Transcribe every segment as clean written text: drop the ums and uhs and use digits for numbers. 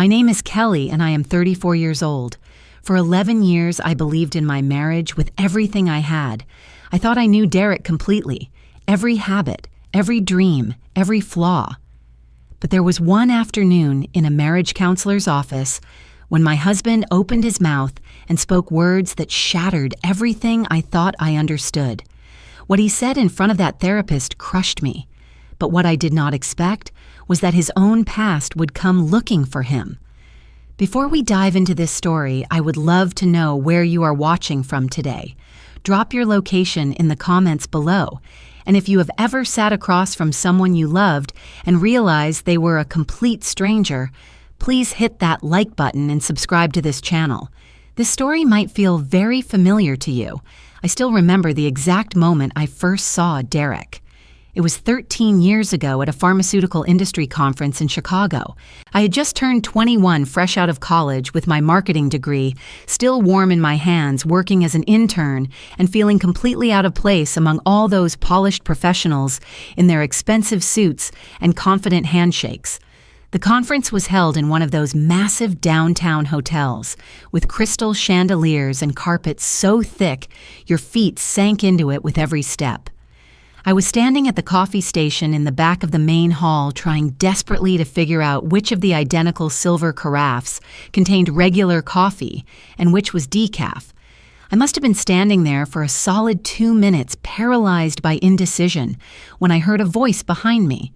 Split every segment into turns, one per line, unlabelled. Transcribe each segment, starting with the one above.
My name is Kelly and I am 34 years old. For 11 years, I believed in my marriage with everything I had. I thought I knew Derek completely, every habit, every dream, every flaw. But there was one afternoon in a marriage counselor's office when my husband opened his mouth and spoke words that shattered everything I thought I understood. What he said in front of that therapist crushed me. But what I did not expect was that his own past would come looking for him. Before we dive into this story, I would love to know where you are watching from today. Drop your location in the comments below. And if you have ever sat across from someone you loved and realized they were a complete stranger, please hit that like button and subscribe to this channel. This story might feel very familiar to you. I still remember the exact moment I first saw Derek. It was 13 years ago at a pharmaceutical industry conference in Chicago. I had just turned 21, fresh out of college, with my marketing degree still warm in my hands, working as an intern and feeling completely out of place among all those polished professionals in their expensive suits and confident handshakes. The conference was held in one of those massive downtown hotels, with crystal chandeliers and carpets so thick your feet sank into it with every step. I was standing at the coffee station in the back of the main hall, trying desperately to figure out which of the identical silver carafes contained regular coffee and which was decaf. I must have been standing there for a solid 2 minutes, paralyzed by indecision, when I heard a voice behind me.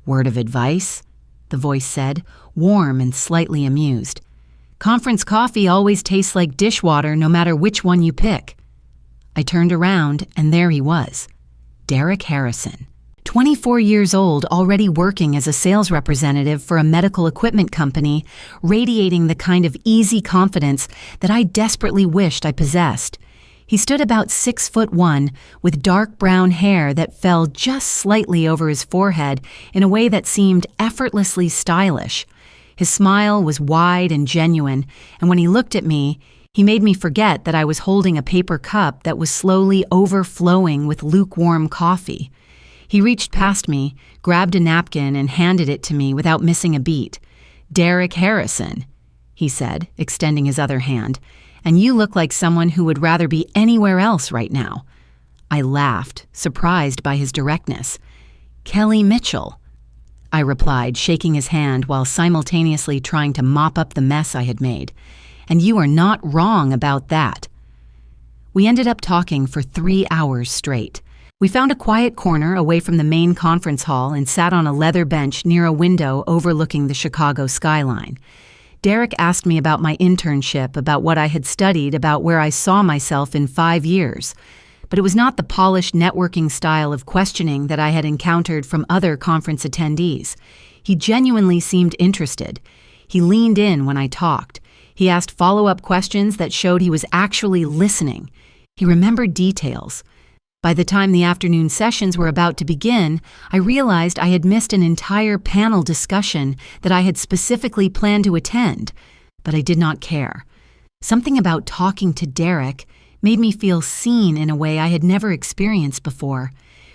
"Word of advice?" the voice said, warm and slightly amused. "Conference coffee always tastes like dishwater no matter which one you pick." I turned around, and there he was. Derek Harrison, 24 years old, already working as a sales representative for a medical equipment company, radiating the kind of easy confidence that I desperately wished I possessed. He stood about 6'1", with dark brown hair that fell just slightly over his forehead in a way that seemed effortlessly stylish. His smile was wide and genuine, and when he looked at me, he made me forget that I was holding a paper cup that was slowly overflowing with lukewarm coffee. He reached past me, grabbed a napkin, and handed it to me without missing a beat. "Derek Harrison," he said, extending his other hand, "and you look like someone who would rather be anywhere else right now." I laughed, surprised by his directness. "Kelly Mitchell," I replied, shaking his hand while simultaneously trying to mop up the mess I had made. "And you are not wrong about that." We ended up talking for 3 hours straight. We found a quiet corner away from the main conference hall and sat on a leather bench near a window overlooking the Chicago skyline. Derek asked me about my internship, about what I had studied, about where I saw myself in 5 years. But it was not the polished networking style of questioning that I had encountered from other conference attendees. He genuinely seemed interested. He leaned in when I talked. He asked follow-up questions that showed he was actually listening. He remembered details. By the time the afternoon sessions were about to begin, I realized I had missed an entire panel discussion that I had specifically planned to attend, but I did not care. Something about talking to Derek made me feel seen in a way I had never experienced before.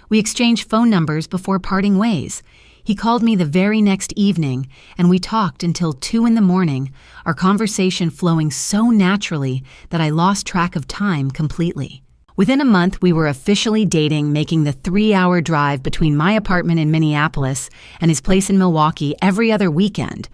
We exchanged phone numbers before parting ways. He called me the very next evening, and we talked until 2 in the morning, our conversation flowing so naturally that I lost track of time completely. Within a month, we were officially dating, making the 3-hour drive between my apartment in Minneapolis and his place in Milwaukee every other weekend.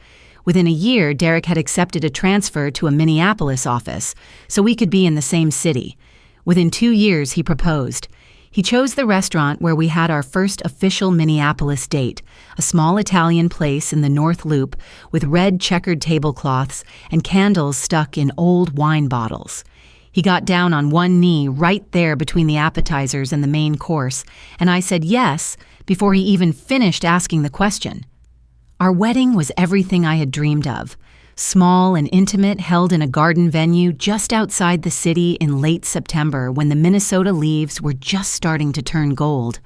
Within a year, Derek had accepted a transfer to a Minneapolis office, so we could be in the same city. Within 2 years, he proposed. He chose the restaurant where we had our first official Minneapolis date, a small Italian place in the North Loop with red checkered tablecloths and candles stuck in old wine bottles. He got down on one knee right there between the appetizers and the main course, and I said yes before he even finished asking the question. Our wedding was everything I had dreamed of. Small and intimate, held in a garden venue just outside the city in late September when the Minnesota leaves were just starting to turn gold.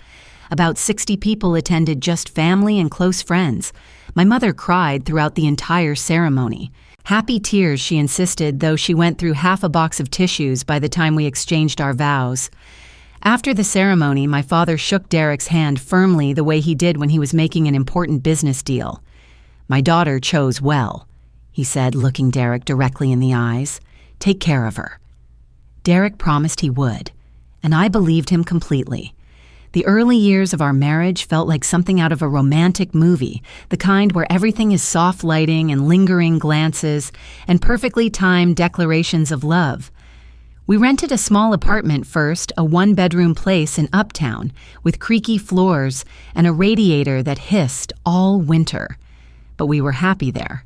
About 60 people attended, just family and close friends. My mother cried throughout the entire ceremony. Happy tears, she insisted, though she went through half a box of tissues by the time we exchanged our vows. After the ceremony, my father shook Derek's hand firmly the way he did when he was making an important business deal. My daughter chose well, he said, looking Derek directly in the eyes. "Take care of her." Derek promised he would, and I believed him completely. The early years of our marriage felt like something out of a romantic movie, the kind where everything is soft lighting and lingering glances and perfectly timed declarations of love. We rented a small apartment first, a one-bedroom place in Uptown with creaky floors and a radiator that hissed all winter. But we were happy there.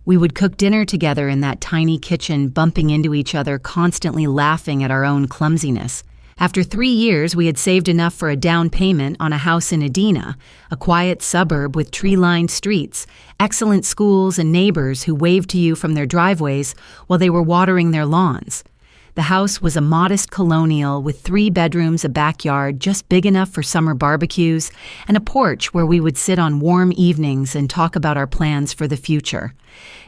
We would cook dinner together in that tiny kitchen, bumping into each other, constantly laughing at our own clumsiness. After 3 years, we had saved enough for a down payment on a house in Edina, a quiet suburb with tree-lined streets, excellent schools, and neighbors who waved to you from their driveways while they were watering their lawns. The house was a modest colonial with 3 bedrooms, a backyard just big enough for summer barbecues, and a porch where we would sit on warm evenings and talk about our plans for the future.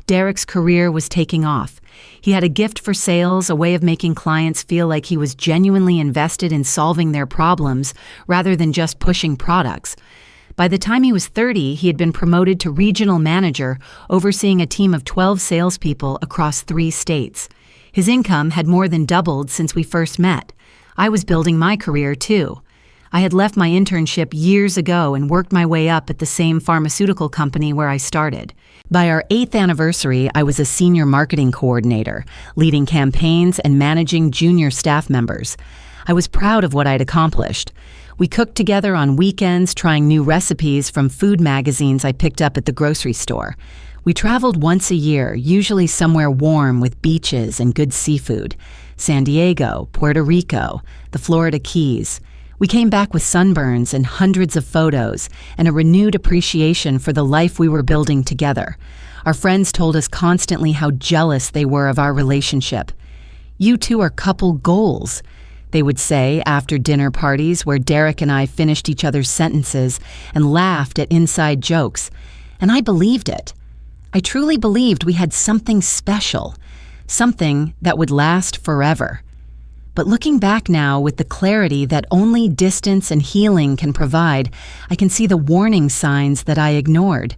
Derek's career was taking off. He had a gift for sales, a way of making clients feel like he was genuinely invested in solving their problems rather than just pushing products. By the time he was 30, he had been promoted to regional manager, overseeing a team of 12 salespeople across 3 states. His income had more than doubled since we first met. I was building my career, too. I had left my internship years ago and worked my way up at the same pharmaceutical company where I started. By our 8th anniversary, I was a senior marketing coordinator, leading campaigns and managing junior staff members. I was proud of what I'd accomplished. We cooked together on weekends, trying new recipes from food magazines I picked up at the grocery store. We traveled once a year, usually somewhere warm with beaches and good seafood. San Diego, Puerto Rico, the Florida Keys. We came back with sunburns and hundreds of photos and a renewed appreciation for the life we were building together. Our friends told us constantly how jealous they were of our relationship. "You two are couple goals," they would say after dinner parties where Derek and I finished each other's sentences and laughed at inside jokes. And I believed it. I truly believed we had something special, something that would last forever. But looking back now with the clarity that only distance and healing can provide, I can see the warning signs that I ignored.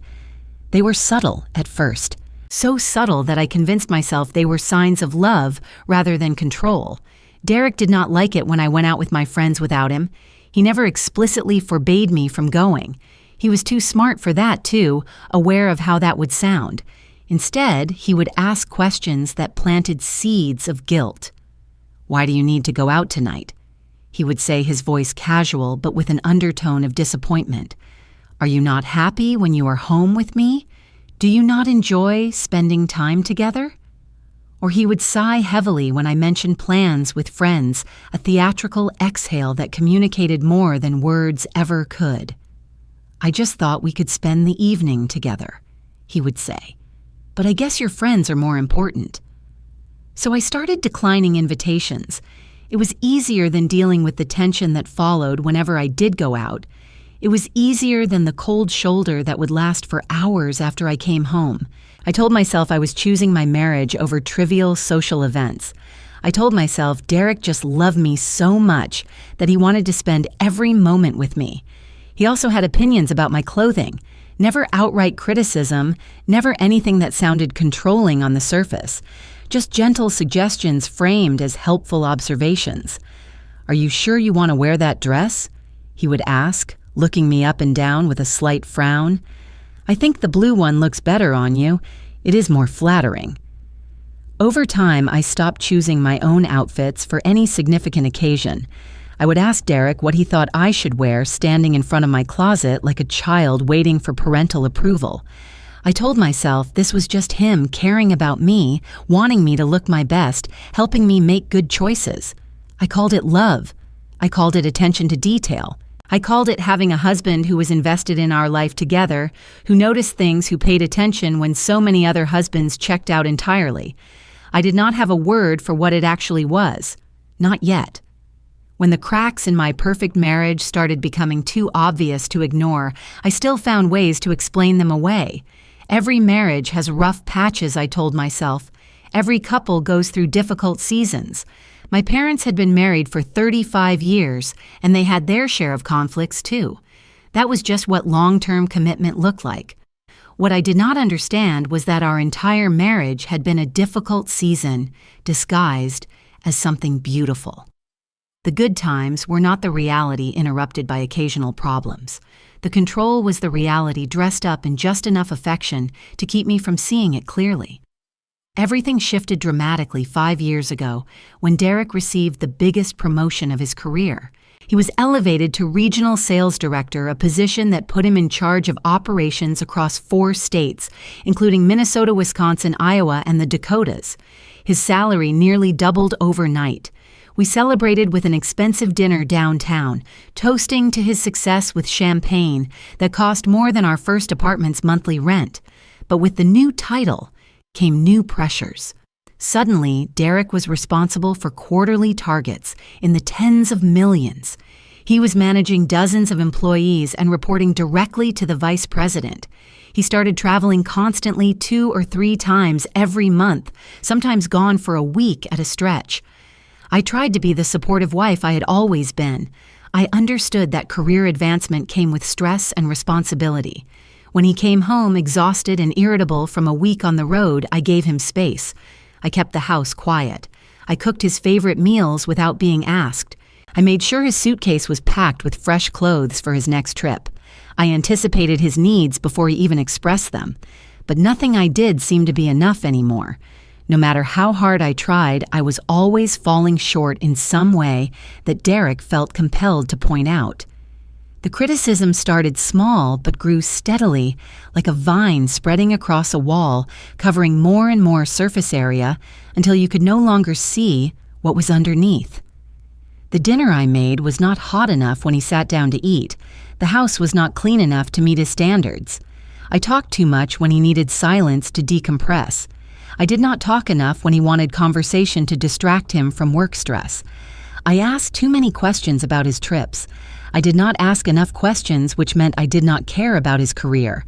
They were subtle at first, so subtle that I convinced myself they were signs of love rather than control. Derek did not like it when I went out with my friends without him. He never explicitly forbade me from going. He was too smart for that, too, aware of how that would sound. Instead, he would ask questions that planted seeds of guilt. "Why do you need to go out tonight?" He would say, his voice casual but with an undertone of disappointment. "Are you not happy when you are home with me? Do you not enjoy spending time together?" Or he would sigh heavily when I mentioned plans with friends, a theatrical exhale that communicated more than words ever could. "I just thought we could spend the evening together," he would say. "But I guess your friends are more important." So I started declining invitations. It was easier than dealing with the tension that followed whenever I did go out. It was easier than the cold shoulder that would last for hours after I came home. I told myself I was choosing my marriage over trivial social events. I told myself Derek just loved me so much that he wanted to spend every moment with me. He also had opinions about my clothing. Never outright criticism, never anything that sounded controlling on the surface. Just gentle suggestions framed as helpful observations. "Are you sure you want to wear that dress?" he would ask, looking me up and down with a slight frown. "I think the blue one looks better on you. It is more flattering." Over time, I stopped choosing my own outfits for any significant occasion. I would ask Derek what he thought I should wear standing in front of my closet like a child waiting for parental approval. I told myself this was just him caring about me, wanting me to look my best, helping me make good choices. I called it love. I called it attention to detail. I called it having a husband who was invested in our life together, who noticed things, who paid attention when so many other husbands checked out entirely. I did not have a word for what it actually was. Not yet. When the cracks in my perfect marriage started becoming too obvious to ignore, I still found ways to explain them away. Every marriage has rough patches, I told myself. Every couple goes through difficult seasons. My parents had been married for 35 years, and they had their share of conflicts, too. That was just what long-term commitment looked like. What I did not understand was that our entire marriage had been a difficult season disguised as something beautiful. The good times were not the reality interrupted by occasional problems. The control was the reality dressed up in just enough affection to keep me from seeing it clearly. Everything shifted dramatically 5 years ago when Derek received the biggest promotion of his career. He was elevated to regional sales director, a position that put him in charge of operations across 4 states, including Minnesota, Wisconsin, Iowa, and the Dakotas. His salary nearly doubled overnight. We celebrated with an expensive dinner downtown, toasting to his success with champagne that cost more than our first apartment's monthly rent. But with the new title came new pressures. Suddenly, Derek was responsible for quarterly targets in the tens of millions. He was managing dozens of employees and reporting directly to the vice president. He started traveling constantly 2 or 3 times every month, sometimes gone for a week at a stretch. I tried to be the supportive wife I had always been. I understood that career advancement came with stress and responsibility. When he came home exhausted and irritable from a week on the road, I gave him space. I kept the house quiet. I cooked his favorite meals without being asked. I made sure his suitcase was packed with fresh clothes for his next trip. I anticipated his needs before he even expressed them. But nothing I did seemed to be enough anymore. No matter how hard I tried, I was always falling short in some way that Derek felt compelled to point out. The criticism started small but grew steadily, like a vine spreading across a wall, covering more and more surface area until you could no longer see what was underneath. The dinner I made was not hot enough when he sat down to eat. The house was not clean enough to meet his standards. I talked too much when he needed silence to decompress. I did not talk enough when he wanted conversation to distract him from work stress. I asked too many questions about his trips. I did not ask enough questions, which meant I did not care about his career.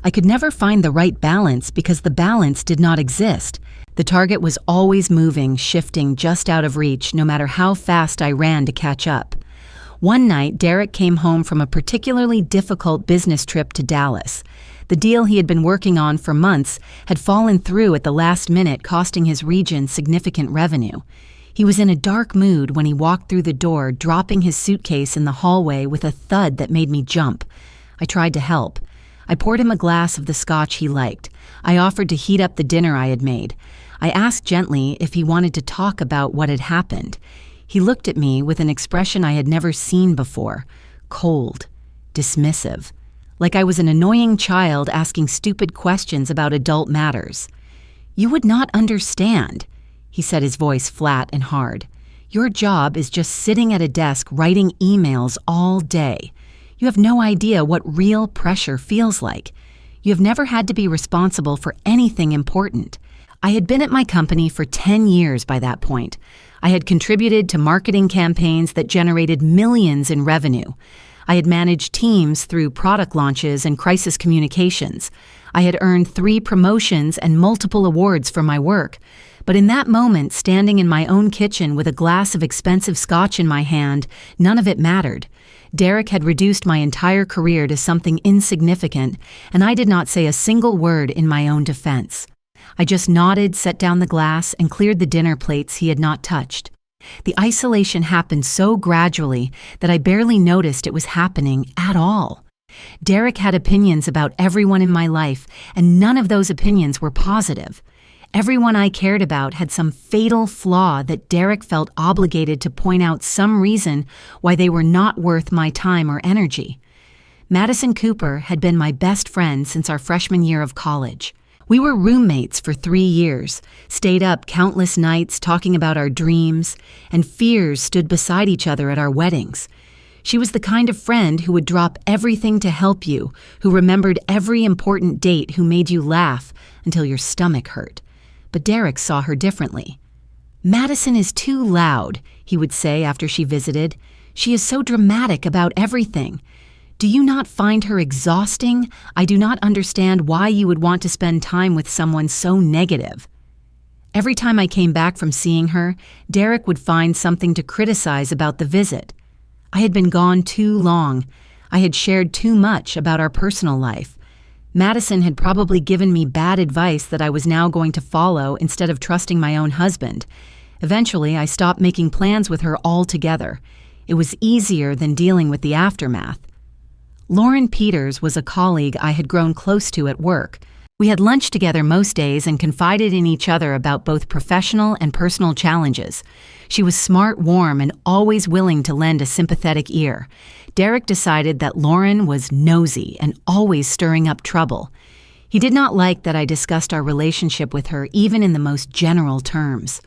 I could never find the right balance because the balance did not exist. The target was always moving, shifting just out of reach, no matter how fast I ran to catch up. One night, Derek came home from a particularly difficult business trip to Dallas. The deal he had been working on for months had fallen through at the last minute, costing his region significant revenue. He was in a dark mood when he walked through the door, dropping his suitcase in the hallway with a thud that made me jump. I tried to help. I poured him a glass of the scotch he liked. I offered to heat up the dinner I had made. I asked gently if he wanted to talk about what had happened. He looked at me with an expression I had never seen before, cold, dismissive, like I was an annoying child asking stupid questions about adult matters. "You would not understand," he said, his voice flat and hard. "Your job is just sitting at a desk writing emails all day. You have no idea what real pressure feels like. You have never had to be responsible for anything important." I had been at my company for 10 years by that point. I had contributed to marketing campaigns that generated millions in revenue. I had managed teams through product launches and crisis communications. I had earned 3 promotions and multiple awards for my work. But in that moment, standing in my own kitchen with a glass of expensive scotch in my hand, none of it mattered. Derek had reduced my entire career to something insignificant, and I did not say a single word in my own defense. I just nodded, set down the glass, and cleared the dinner plates he had not touched. The isolation happened so gradually that I barely noticed it was happening at all. Derek had opinions about everyone in my life, and none of those opinions were positive. Everyone I cared about had some fatal flaw that Derek felt obligated to point out some reason why they were not worth my time or energy. Madison Cooper had been my best friend since our freshman year of college. We were roommates for 3 years, stayed up countless nights talking about our dreams, and fears stood beside each other at our weddings. She was the kind of friend who would drop everything to help you, who remembered every important date, who made you laugh until your stomach hurt. But Derek saw her differently. "Madison is too loud," he would say after she visited. "She is so dramatic about everything. Do you not find her exhausting? I do not understand why you would want to spend time with someone so negative." Every time I came back from seeing her, Derek would find something to criticize about the visit. I had been gone too long. I had shared too much about our personal life. Madison had probably given me bad advice that I was now going to follow instead of trusting my own husband. Eventually, I stopped making plans with her altogether. It was easier than dealing with the aftermath. Lauren Peters was a colleague I had grown close to at work. We had lunch together most days and confided in each other about both professional and personal challenges. She was smart, warm, and always willing to lend a sympathetic ear. Derek decided that Lauren was nosy and always stirring up trouble. He did not like that I discussed our relationship with her even in the most general terms.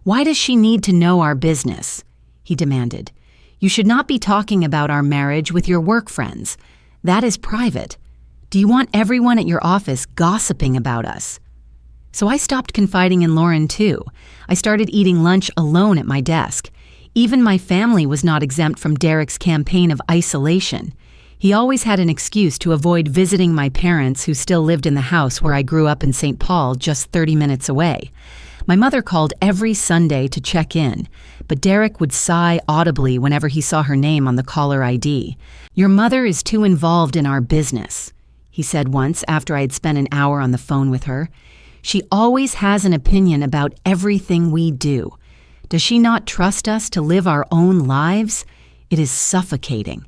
"Why does she need to know our business?" he demanded. "You should not be talking about our marriage with your work friends. That is private. Do you want everyone at your office gossiping about us?" So I stopped confiding in Lauren too. I started eating lunch alone at my desk. Even my family was not exempt from Derek's campaign of isolation. He always had an excuse to avoid visiting my parents, who still lived in the house where I grew up in St. Paul, just 30 minutes away. My mother called every Sunday to check in, but Derek would sigh audibly whenever he saw her name on the caller ID. "Your mother is too involved in our business," he said once after I had spent an hour on the phone with her. "She always has an opinion about everything we do. Does she not trust us to live our own lives? It is suffocating."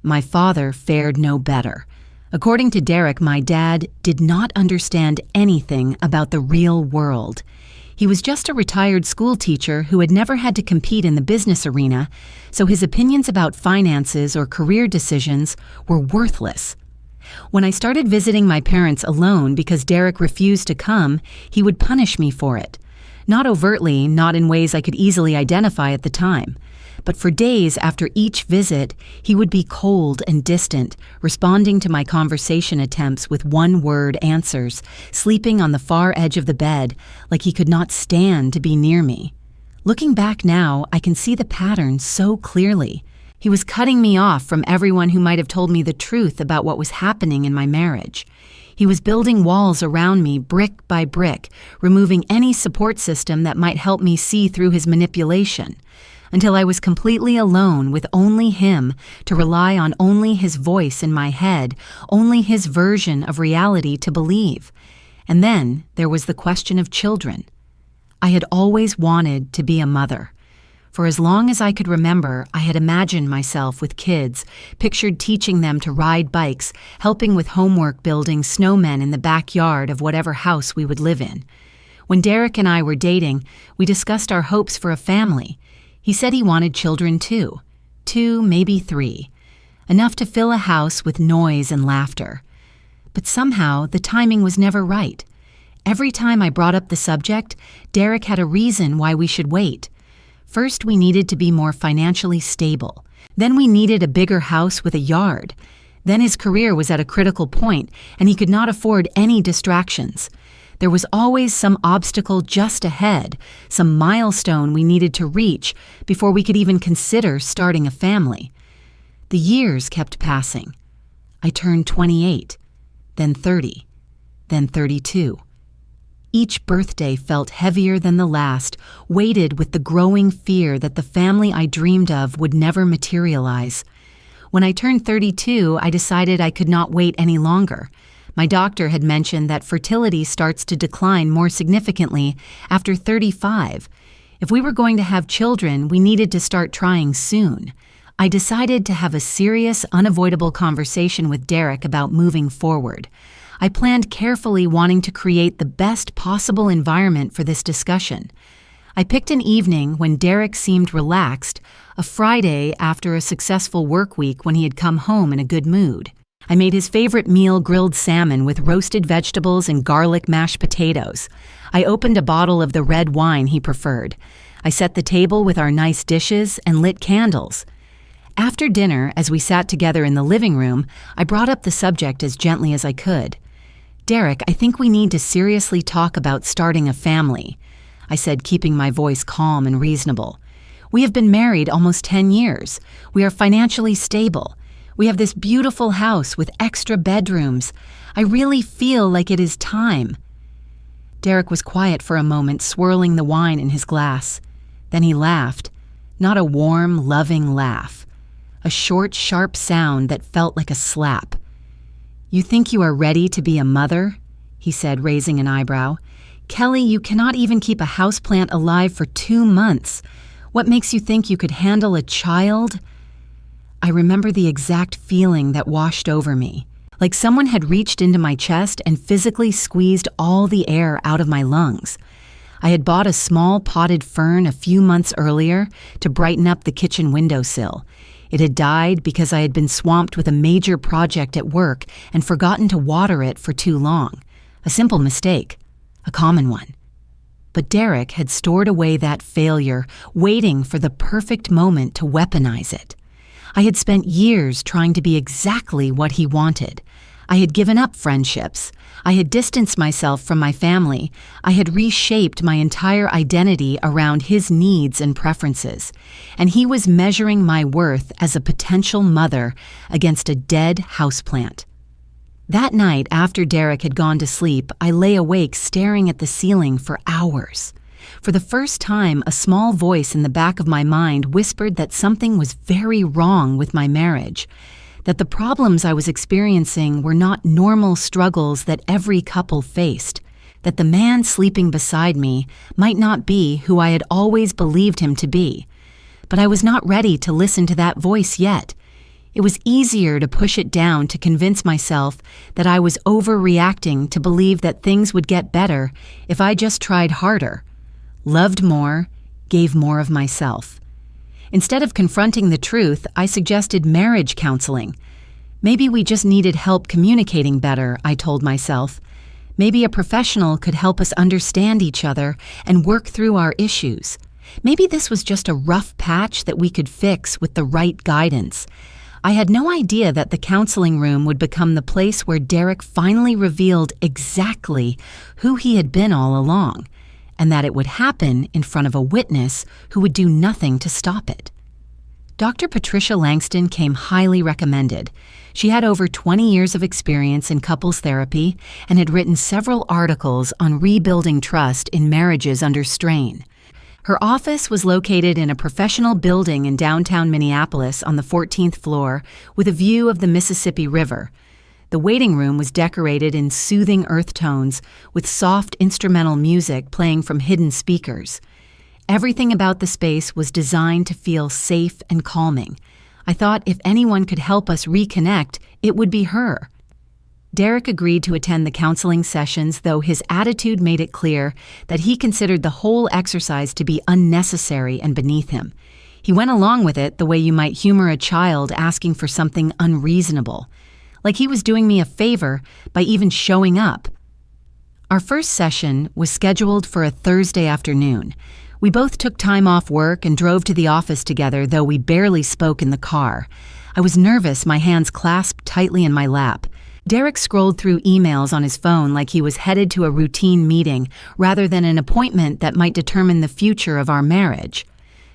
My father fared no better. According to Derek, my dad did not understand anything about the real world. He was just a retired school teacher who had never had to compete in the business arena, so his opinions about finances or career decisions were worthless. When I started visiting my parents alone because Derek refused to come, he would punish me for it. Not overtly, not in ways I could easily identify at the time. But for days after each visit, he would be cold and distant, responding to my conversation attempts with one-word answers, sleeping on the far edge of the bed, like he could not stand to be near me. Looking back now, I can see the pattern so clearly. He was cutting me off from everyone who might have told me the truth about what was happening in my marriage. He was building walls around me brick by brick, removing any support system that might help me see through his manipulation, until I was completely alone with only him, to rely on only his voice in my head, only his version of reality to believe. And then there was the question of children. I had always wanted to be a mother. For as long as I could remember, I had imagined myself with kids, pictured teaching them to ride bikes, helping with homework, building snowmen in the backyard of whatever house we would live in. When Derek and I were dating, we discussed our hopes for a family. He said he wanted children too. 2, maybe 3. Enough to fill a house with noise and laughter. But somehow, the timing was never right. Every time I brought up the subject, Derek had a reason why we should wait. First, we needed to be more financially stable. Then we needed a bigger house with a yard. Then his career was at a critical point, and he could not afford any distractions. There was always some obstacle just ahead, some milestone we needed to reach before we could even consider starting a family. The years kept passing. I turned 28, then 30, then 32. Each birthday felt heavier than the last, weighted with the growing fear that the family I dreamed of would never materialize. When I turned 32, I decided I could not wait any longer. My doctor had mentioned that fertility starts to decline more significantly after 35. If we were going to have children, we needed to start trying soon. I decided to have a serious, unavoidable conversation with Derek about moving forward. I planned carefully, wanting to create the best possible environment for this discussion. I picked an evening when Derek seemed relaxed, a Friday after a successful work week when he had come home in a good mood. I made his favorite meal, grilled salmon with roasted vegetables and garlic mashed potatoes. I opened a bottle of the red wine he preferred. I set the table with our nice dishes and lit candles. After dinner, as we sat together in the living room, I brought up the subject as gently as I could. "Derek, I think we need to seriously talk about starting a family," I said, keeping my voice calm and reasonable. "We have been married almost 10 years. We are financially stable. We have this beautiful house with extra bedrooms. I really feel like it is time." Derek was quiet for a moment, swirling the wine in his glass. Then he laughed, not a warm, loving laugh. A short, sharp sound that felt like a slap. "You think you are ready to be a mother?" he said, raising an eyebrow. "Kelly, you cannot even keep a houseplant alive for 2 months. What makes you think you could handle a child?" I remember the exact feeling that washed over me, like someone had reached into my chest and physically squeezed all the air out of my lungs. I had bought a small potted fern a few months earlier to brighten up the kitchen windowsill. It had died because I had been swamped with a major project at work and forgotten to water it for too long. A simple mistake, a common one. But Derek had stored away that failure, waiting for the perfect moment to weaponize it. I had spent years trying to be exactly what he wanted. I had given up friendships. I had distanced myself from my family. I had reshaped my entire identity around his needs and preferences. And he was measuring my worth as a potential mother against a dead houseplant. That night, after Derek had gone to sleep, I lay awake staring at the ceiling for hours. For the first time, a small voice in the back of my mind whispered that something was very wrong with my marriage, that the problems I was experiencing were not normal struggles that every couple faced, that the man sleeping beside me might not be who I had always believed him to be. But I was not ready to listen to that voice yet. It was easier to push it down to convince myself that I was overreacting to believe that things would get better if I just tried harder, loved more, gave more of myself. Instead of confronting the truth, I suggested marriage counseling. Maybe we just needed help communicating better, I told myself. Maybe a professional could help us understand each other and work through our issues. Maybe this was just a rough patch that we could fix with the right guidance. I had no idea that the counseling room would become the place where Derek finally revealed exactly who he had been all along, and that it would happen in front of a witness who would do nothing to stop it. Dr. Patricia Langston came highly recommended. She had over 20 years of experience in couples therapy and had written several articles on rebuilding trust in marriages under strain. Her office was located in a professional building in downtown Minneapolis on the 14th floor with a view of the Mississippi River. The waiting room was decorated in soothing earth tones with soft instrumental music playing from hidden speakers. Everything about the space was designed to feel safe and calming. I thought if anyone could help us reconnect, it would be her. Derek agreed to attend the counseling sessions, though his attitude made it clear that he considered the whole exercise to be unnecessary and beneath him. He went along with it the way you might humor a child asking for something unreasonable, like he was doing me a favor by even showing up. Our first session was scheduled for a Thursday afternoon. We both took time off work and drove to the office together, though we barely spoke in the car. I was nervous, my hands clasped tightly in my lap. Derek scrolled through emails on his phone like he was headed to a routine meeting rather than an appointment that might determine the future of our marriage.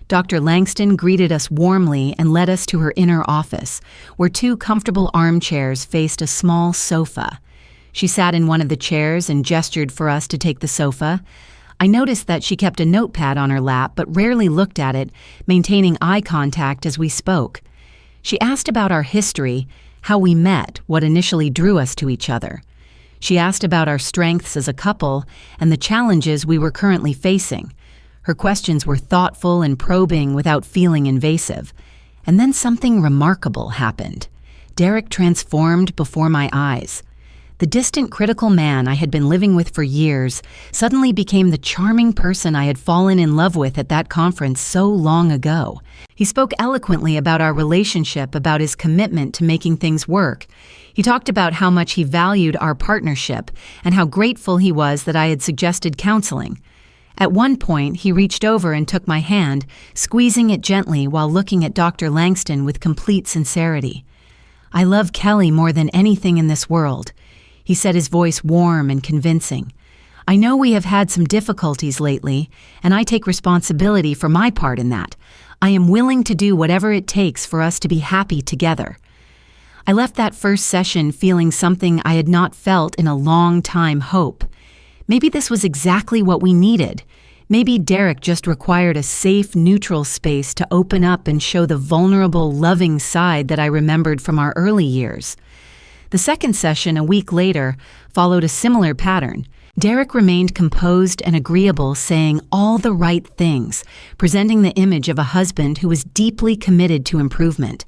Dr. Langston greeted us warmly and led us to her inner office, where 2 comfortable armchairs faced a small sofa. She sat in one of the chairs and gestured for us to take the sofa. I noticed that she kept a notepad on her lap but rarely looked at it, maintaining eye contact as we spoke. She asked about our history, how we met, what initially drew us to each other. She asked about our strengths as a couple and the challenges we were currently facing. Her questions were thoughtful and probing without feeling invasive. And then something remarkable happened. Derek transformed before my eyes. The distant critical man I had been living with for years suddenly became the charming person I had fallen in love with at that conference so long ago. He spoke eloquently about our relationship, about his commitment to making things work. He talked about how much he valued our partnership and how grateful he was that I had suggested counseling. At one point, he reached over and took my hand, squeezing it gently while looking at Dr. Langston with complete sincerity. "I love Kelly more than anything in this world," he said, his voice warm and convincing. "I know we have had some difficulties lately, and I take responsibility for my part in that. I am willing to do whatever it takes for us to be happy together." I left that first session feeling something I had not felt in a long time: hope. Maybe this was exactly what we needed. Maybe Derek just required a safe, neutral space to open up and show the vulnerable, loving side that I remembered from our early years. The second session, a week later, followed a similar pattern. Derek remained composed and agreeable, saying all the right things, presenting the image of a husband who was deeply committed to improvement.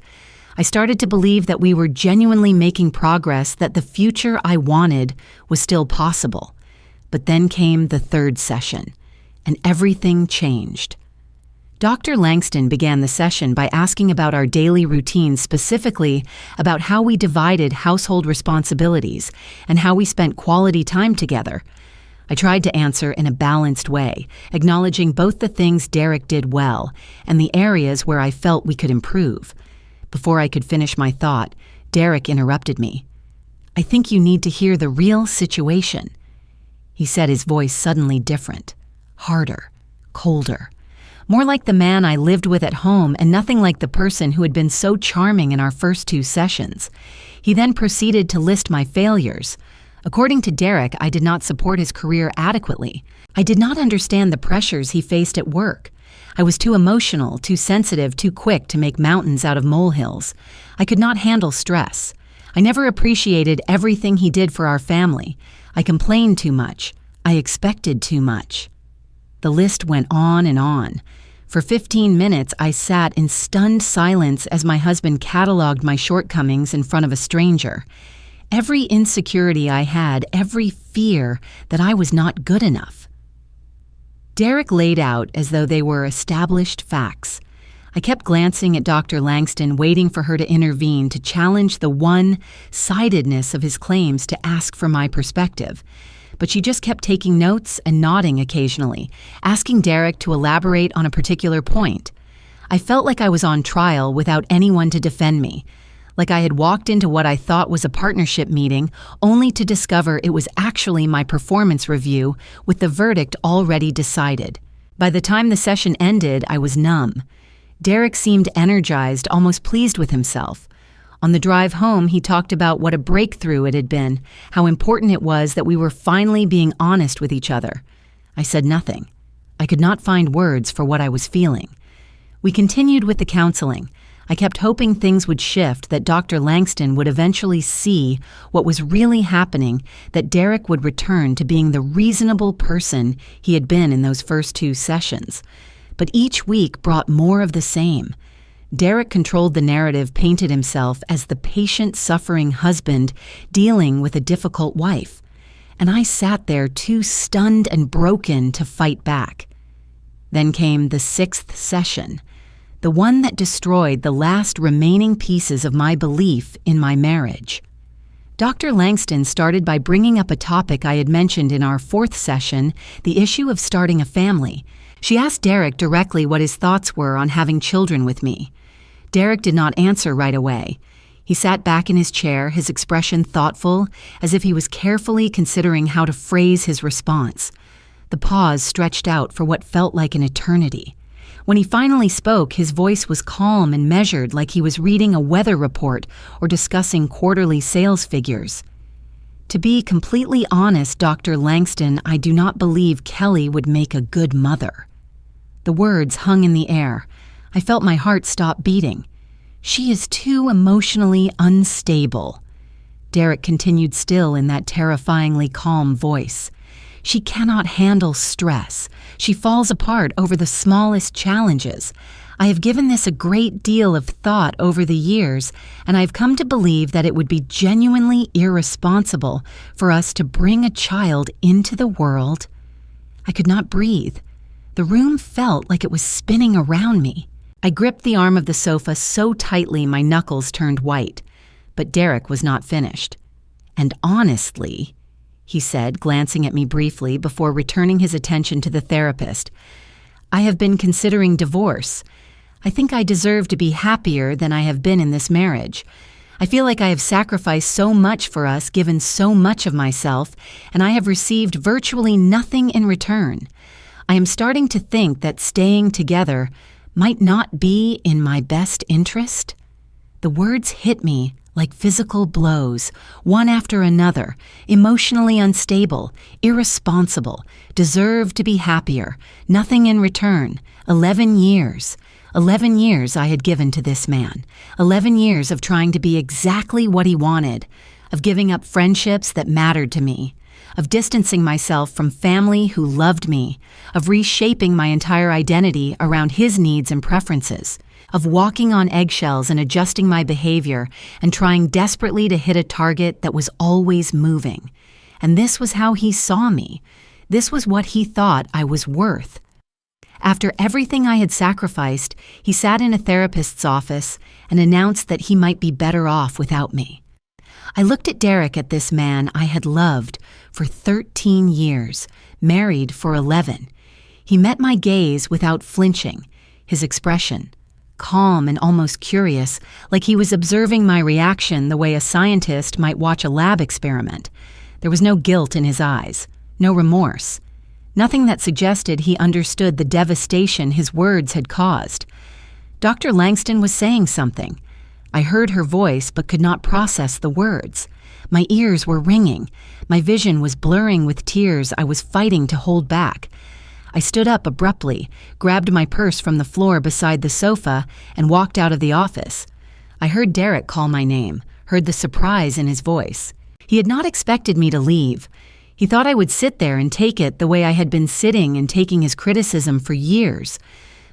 I started to believe that we were genuinely making progress, that the future I wanted was still possible. But then came the third session, and everything changed. Dr. Langston began the session by asking about our daily routines, specifically about how we divided household responsibilities and how we spent quality time together. I tried to answer in a balanced way, acknowledging both the things Derek did well and the areas where I felt we could improve. Before I could finish my thought, Derek interrupted me. "I think you need to hear the real situation," he said, his voice suddenly different, harder, colder. More like the man I lived with at home and nothing like the person who had been so charming in our first 2 sessions. He then proceeded to list my failures. According to Derek, I did not support his career adequately. I did not understand the pressures he faced at work. I was too emotional, too sensitive, too quick to make mountains out of molehills. I could not handle stress. I never appreciated everything he did for our family. I complained too much. I expected too much. The list went on and on. For 15 minutes, I sat in stunned silence as my husband cataloged my shortcomings in front of a stranger. Every insecurity I had, every fear that I was not good enough. Derek laid out as though they were established facts. I kept glancing at Dr. Langston, waiting for her to intervene, to challenge the one-sidedness of his claims, to ask for my perspective. But she just kept taking notes and nodding occasionally, asking Derek to elaborate on a particular point. I felt like I was on trial without anyone to defend me, like I had walked into what I thought was a partnership meeting, only to discover it was actually my performance review with the verdict already decided. By the time the session ended, I was numb. Derek seemed energized, almost pleased with himself. On the drive home, he talked about what a breakthrough it had been, how important it was that we were finally being honest with each other. I said nothing. I could not find words for what I was feeling. We continued with the counseling. I kept hoping things would shift, that Dr. Langston would eventually see what was really happening, that Derek would return to being the reasonable person he had been in those first 2 sessions. But each week brought more of the same. Derek controlled the narrative, painted himself as the patient, suffering husband dealing with a difficult wife. And I sat there too stunned and broken to fight back. Then came the 6th session, the one that destroyed the last remaining pieces of my belief in my marriage. Dr. Langston started by bringing up a topic I had mentioned in our 4th session, the issue of starting a family. She asked Derek directly what his thoughts were on having children with me. Derek did not answer right away. He sat back in his chair, his expression thoughtful, as if he was carefully considering how to phrase his response. The pause stretched out for what felt like an eternity. When he finally spoke, his voice was calm and measured, like he was reading a weather report or discussing quarterly sales figures. To be completely honest, Dr. Langston, I do not believe Kelly would make a good mother. The words hung in the air. I felt my heart stop beating. She is too emotionally unstable. Derek continued still in that terrifyingly calm voice. She cannot handle stress. She falls apart over the smallest challenges. I have given this a great deal of thought over the years, and I have come to believe that it would be genuinely irresponsible for us to bring a child into the world. I could not breathe. The room felt like it was spinning around me. I gripped the arm of the sofa so tightly my knuckles turned white. But Derek was not finished. "And honestly," he said, glancing at me briefly before returning his attention to the therapist, "I have been considering divorce. I think I deserve to be happier than I have been in this marriage. I feel like I have sacrificed so much for us, given so much of myself, and I have received virtually nothing in return. I am starting to think that staying together might not be in my best interest." The words hit me like physical blows, one after another, emotionally unstable, irresponsible, deserve to be happier, nothing in return, 11 years. 11 years I had given to this man, 11 years of trying to be exactly what he wanted. of giving up friendships that mattered to me, of distancing myself from family who loved me, of reshaping my entire identity around his needs and preferences, of walking on eggshells and adjusting my behavior and trying desperately to hit a target that was always moving. And this was how he saw me. This was what he thought I was worth. After everything I had sacrificed, he sat in a therapist's office and announced that he might be better off without me. I looked at Derek, at this man I had loved for 13 years, married for 11. He met my gaze without flinching, his expression calm and almost curious, like he was observing my reaction the way a scientist might watch a lab experiment. There was no guilt in his eyes, no remorse, nothing that suggested he understood the devastation his words had caused. Dr. Langston was saying something. I heard her voice but could not process the words. My ears were ringing. My vision was blurring with tears I was fighting to hold back. I stood up abruptly, grabbed my purse from the floor beside the sofa, and walked out of the office. I heard Derek call my name, heard the surprise in his voice. He had not expected me to leave. He thought I would sit there and take it the way I had been sitting and taking his criticism for years.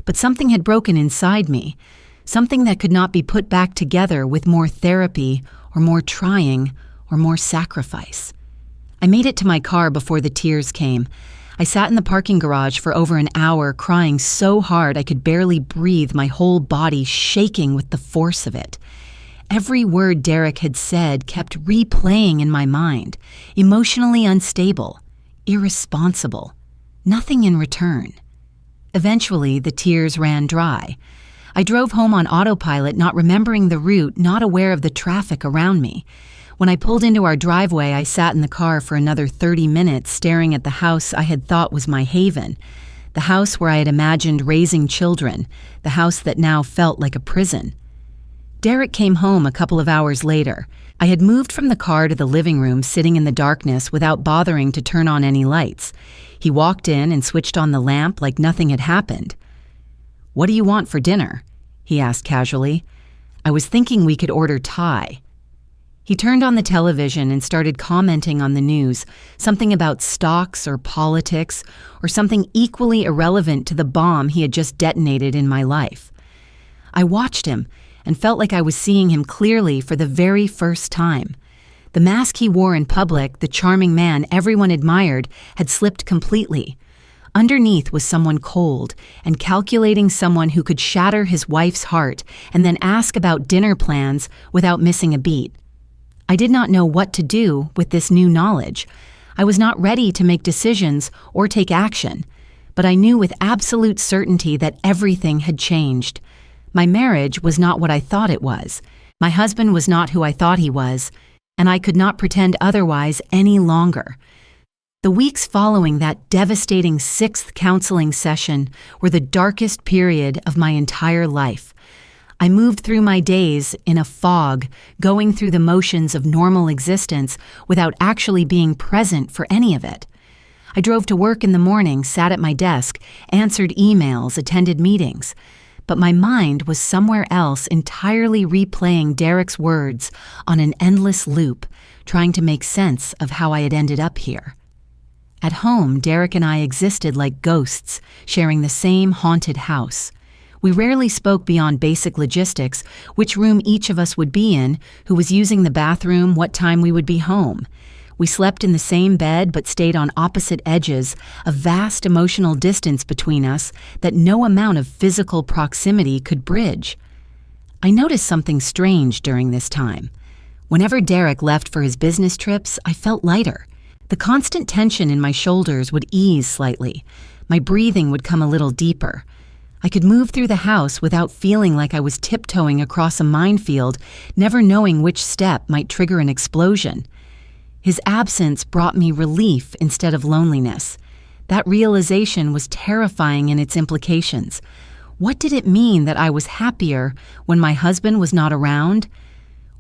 But something had broken inside me, something that could not be put back together with more therapy or more trying or more sacrifice. I made it to my car before the tears came. I sat in the parking garage for over an hour, crying so hard I could barely breathe, my whole body shaking with the force of it. Every word Derek had said kept replaying in my mind, emotionally unstable, irresponsible, nothing in return. Eventually, the tears ran dry. I drove home on autopilot, not remembering the route, not aware of the traffic around me. When I pulled into our driveway, I sat in the car for another 30 minutes, staring at the house I had thought was my haven, the house where I had imagined raising children, the house that now felt like a prison. Derek came home a couple of hours later. I had moved from the car to the living room, sitting in the darkness without bothering to turn on any lights. He walked in and switched on the lamp like nothing had happened. "What do you want for dinner?" he asked casually. I was thinking we could order Thai. He turned on the television and started commenting on the news, something about stocks or politics, or something equally irrelevant to the bomb he had just detonated in my life. I watched him and felt like I was seeing him clearly for the very first time. The mask he wore in public, the charming man everyone admired, had slipped completely. Underneath was someone cold and calculating, someone who could shatter his wife's heart and then ask about dinner plans without missing a beat. I did not know what to do with this new knowledge. I was not ready to make decisions or take action, but I knew with absolute certainty that everything had changed. My marriage was not what I thought it was. My husband was not who I thought he was, and I could not pretend otherwise any longer. The weeks following that devastating 6th counseling session were the darkest period of my entire life. I moved through my days in a fog, going through the motions of normal existence without actually being present for any of it. I drove to work in the morning, sat at my desk, answered emails, attended meetings. But my mind was somewhere else, entirely replaying Derek's words on an endless loop, trying to make sense of how I had ended up here. At home, Derek and I existed like ghosts, sharing the same haunted house. We rarely spoke beyond basic logistics, which room each of us would be in, who was using the bathroom, what time we would be home. We slept in the same bed but stayed on opposite edges, a vast emotional distance between us that no amount of physical proximity could bridge. I noticed something strange during this time. Whenever Derek left for his business trips, I felt lighter. The constant tension in my shoulders would ease slightly. My breathing would come a little deeper. I could move through the house without feeling like I was tiptoeing across a minefield, never knowing which step might trigger an explosion. His absence brought me relief instead of loneliness. That realization was terrifying in its implications. What did it mean that I was happier when my husband was not around?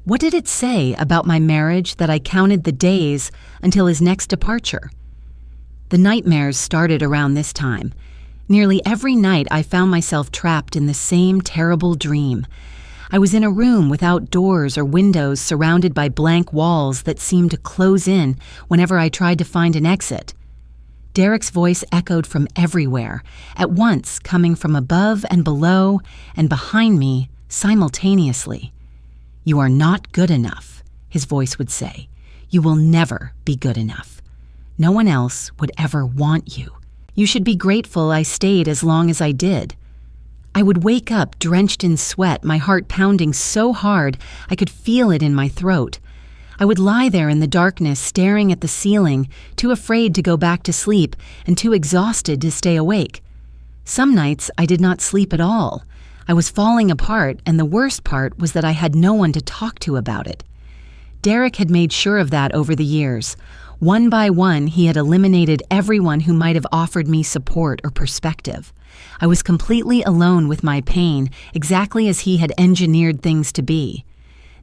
What did it say about my marriage that I counted the days until his next departure? The nightmares started around this time. Nearly every night I found myself trapped in the same terrible dream. I was in a room without doors or windows, surrounded by blank walls that seemed to close in whenever I tried to find an exit. Derek's voice echoed from everywhere, at once coming from above and below and behind me simultaneously. "You are not good enough," his voice would say. "You will never be good enough. No one else would ever want you. You should be grateful I stayed as long as I did." I would wake up drenched in sweat, my heart pounding so hard I could feel it in my throat. I would lie there in the darkness, staring at the ceiling, too afraid to go back to sleep and too exhausted to stay awake. Some nights I did not sleep at all. I was falling apart, and the worst part was that I had no one to talk to about it. Derek had made sure of that over the years. One by one, he had eliminated everyone who might have offered me support or perspective. I was completely alone with my pain, exactly as he had engineered things to be.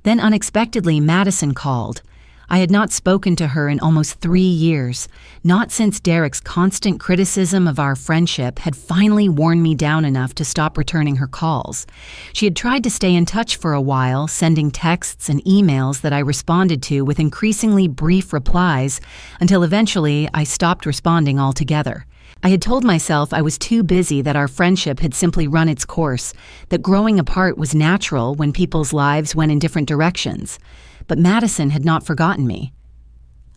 Then unexpectedly, Madison called. I had not spoken to her in almost 3 years, not since Derek's constant criticism of our friendship had finally worn me down enough to stop returning her calls. She had tried to stay in touch for a while, sending texts and emails that I responded to with increasingly brief replies, until eventually I stopped responding altogether. I had told myself I was too busy, that our friendship had simply run its course, that growing apart was natural when people's lives went in different directions. But Madison had not forgotten me.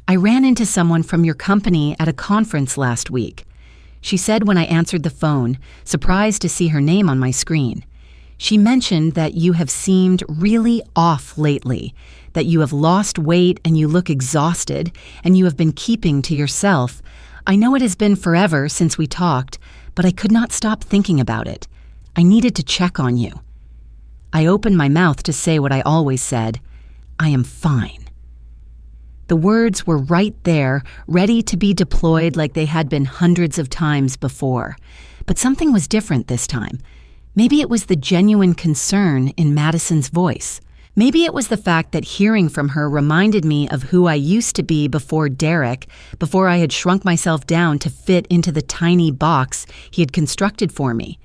"I ran into someone from your company at a conference last week," she said when I answered the phone, surprised to see her name on my screen. "She mentioned that you have seemed really off lately, that you have lost weight and you look exhausted, and you have been keeping to yourself. I know it has been forever since we talked, but I could not stop thinking about it. I needed to check on you." I opened my mouth to say what I always said: "I am fine." The words were right there, ready to be deployed like they had been hundreds of times before. But something was different this time. Maybe it was the genuine concern in Madison's voice. Maybe it was the fact that hearing from her reminded me of who I used to be before Derek, before I had shrunk myself down to fit into the tiny box he had constructed for me.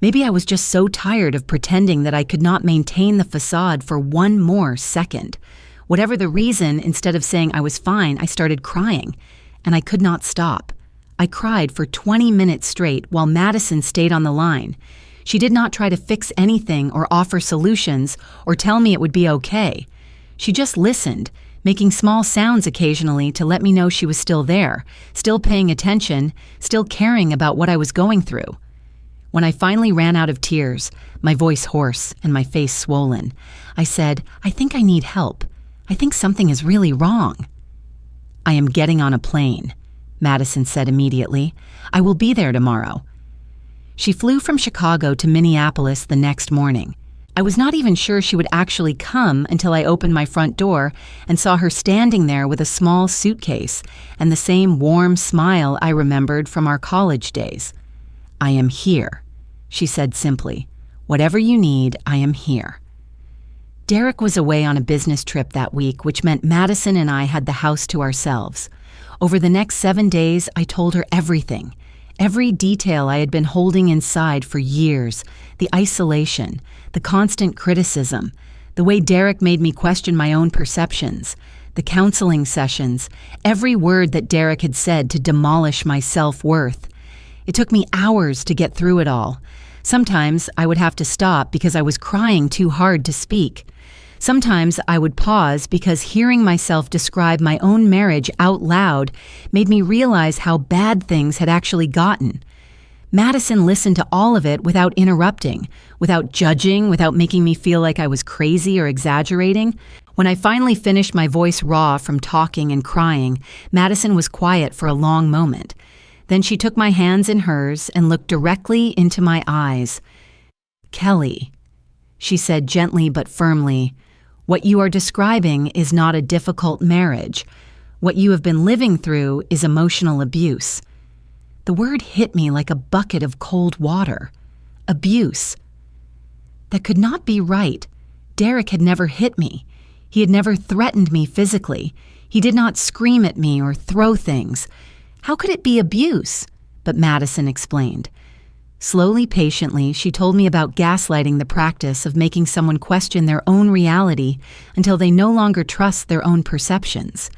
Maybe I was just so tired of pretending that I could not maintain the facade for one more second. Whatever the reason, instead of saying I was fine, I started crying, and I could not stop. I cried for 20 minutes straight while Madison stayed on the line. She did not try to fix anything or offer solutions or tell me it would be okay. She just listened, making small sounds occasionally to let me know she was still there, still paying attention, still caring about what I was going through. When I finally ran out of tears, my voice hoarse and my face swollen, I said, "I think I need help. I think something is really wrong." "I am getting on a plane," Madison said immediately. "I will be there tomorrow." She flew from Chicago to Minneapolis the next morning. I was not even sure she would actually come until I opened my front door and saw her standing there with a small suitcase and the same warm smile I remembered from our college days. "I am here," she said simply. "Whatever you need, I am here." Derek was away on a business trip that week, which meant Madison and I had the house to ourselves. Over the next 7 days, I told her everything. Every detail I had been holding inside for years, the isolation, the constant criticism, the way Derek made me question my own perceptions, the counseling sessions, every word that Derek had said to demolish my self-worth. It took me hours to get through it all. Sometimes I would have to stop because I was crying too hard to speak. Sometimes I would pause because hearing myself describe my own marriage out loud made me realize how bad things had actually gotten. Madison listened to all of it without interrupting, without judging, without making me feel like I was crazy or exaggerating. When I finally finished, my voice raw from talking and crying, Madison was quiet for a long moment. Then she took my hands in hers and looked directly into my eyes. "Kelly," she said gently but firmly, "what you are describing is not a difficult marriage. What you have been living through is emotional abuse." The word hit me like a bucket of cold water. Abuse. That could not be right. Derek had never hit me. He had never threatened me physically. He did not scream at me or throw things. How could it be abuse? But Madison explained. Slowly, patiently, she told me about gaslighting, the practice of making someone question their own reality until they no longer trust their own perceptions.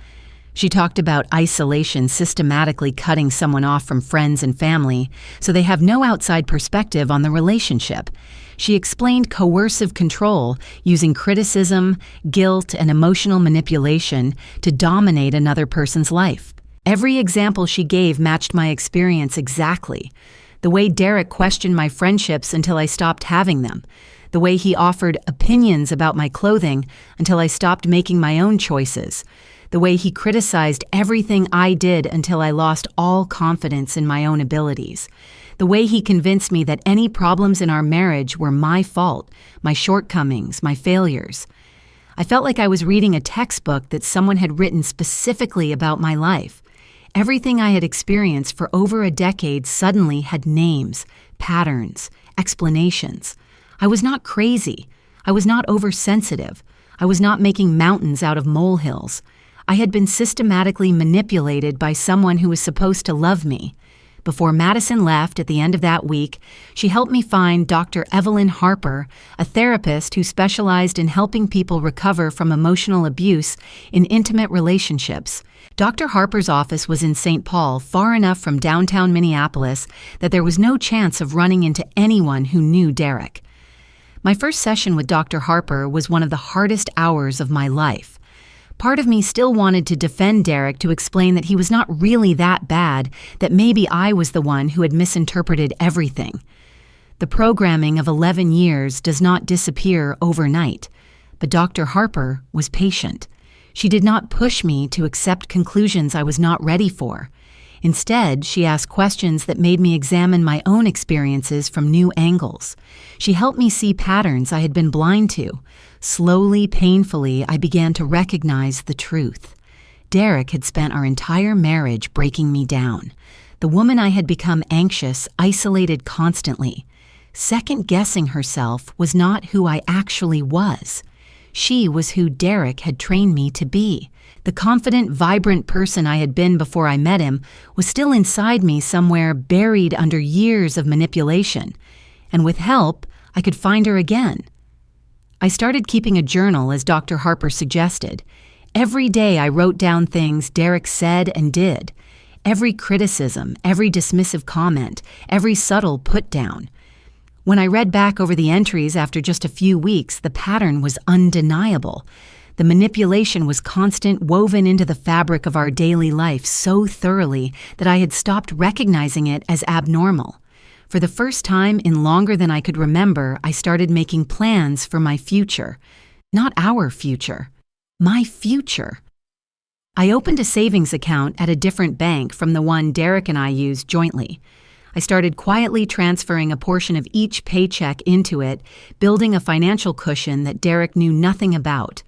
She talked about isolation, systematically cutting someone off from friends and family so they have no outside perspective on the relationship. She explained coercive control, using criticism, guilt, and emotional manipulation to dominate another person's life. Every example she gave matched my experience exactly. The way Derek questioned my friendships until I stopped having them. The way he offered opinions about my clothing until I stopped making my own choices. The way he criticized everything I did until I lost all confidence in my own abilities. The way he convinced me that any problems in our marriage were my fault, my shortcomings, my failures. I felt like I was reading a textbook that someone had written specifically about my life. Everything I had experienced for over a decade suddenly had names, patterns, explanations. I was not crazy. I was not oversensitive. I was not making mountains out of molehills. I had been systematically manipulated by someone who was supposed to love me. Before Madison left at the end of that week, she helped me find Dr. Evelyn Harper, a therapist who specialized in helping people recover from emotional abuse in intimate relationships. Dr. Harper's office was in St. Paul, far enough from downtown Minneapolis that there was no chance of running into anyone who knew Derek. My first session with Dr. Harper was one of the hardest hours of my life. Part of me still wanted to defend Derek, to explain that he was not really that bad, that maybe I was the one who had misinterpreted everything. The programming of 11 years does not disappear overnight, but Dr. Harper was patient. She did not push me to accept conclusions I was not ready for. Instead, she asked questions that made me examine my own experiences from new angles. She helped me see patterns I had been blind to. Slowly, painfully, I began to recognize the truth. Derek had spent our entire marriage breaking me down. The woman I had become anxious, isolated constantly. Second-guessing herself was not who I actually was. She was who Derek had trained me to be. The confident, vibrant person I had been before I met him was still inside me somewhere, buried under years of manipulation. And with help, I could find her again. I started keeping a journal, as Dr. Harper suggested. Every day I wrote down things Derek said and did. Every criticism, every dismissive comment, every subtle put-down. When I read back over the entries after just a few weeks, the pattern was undeniable. The manipulation was constant, woven into the fabric of our daily life so thoroughly that I had stopped recognizing it as abnormal. For the first time in longer than I could remember, I started making plans for my future. Not our future. My future. I opened a savings account at a different bank from the one Derek and I used jointly. I started quietly transferring a portion of each paycheck into it, building a financial cushion that Derek knew nothing about.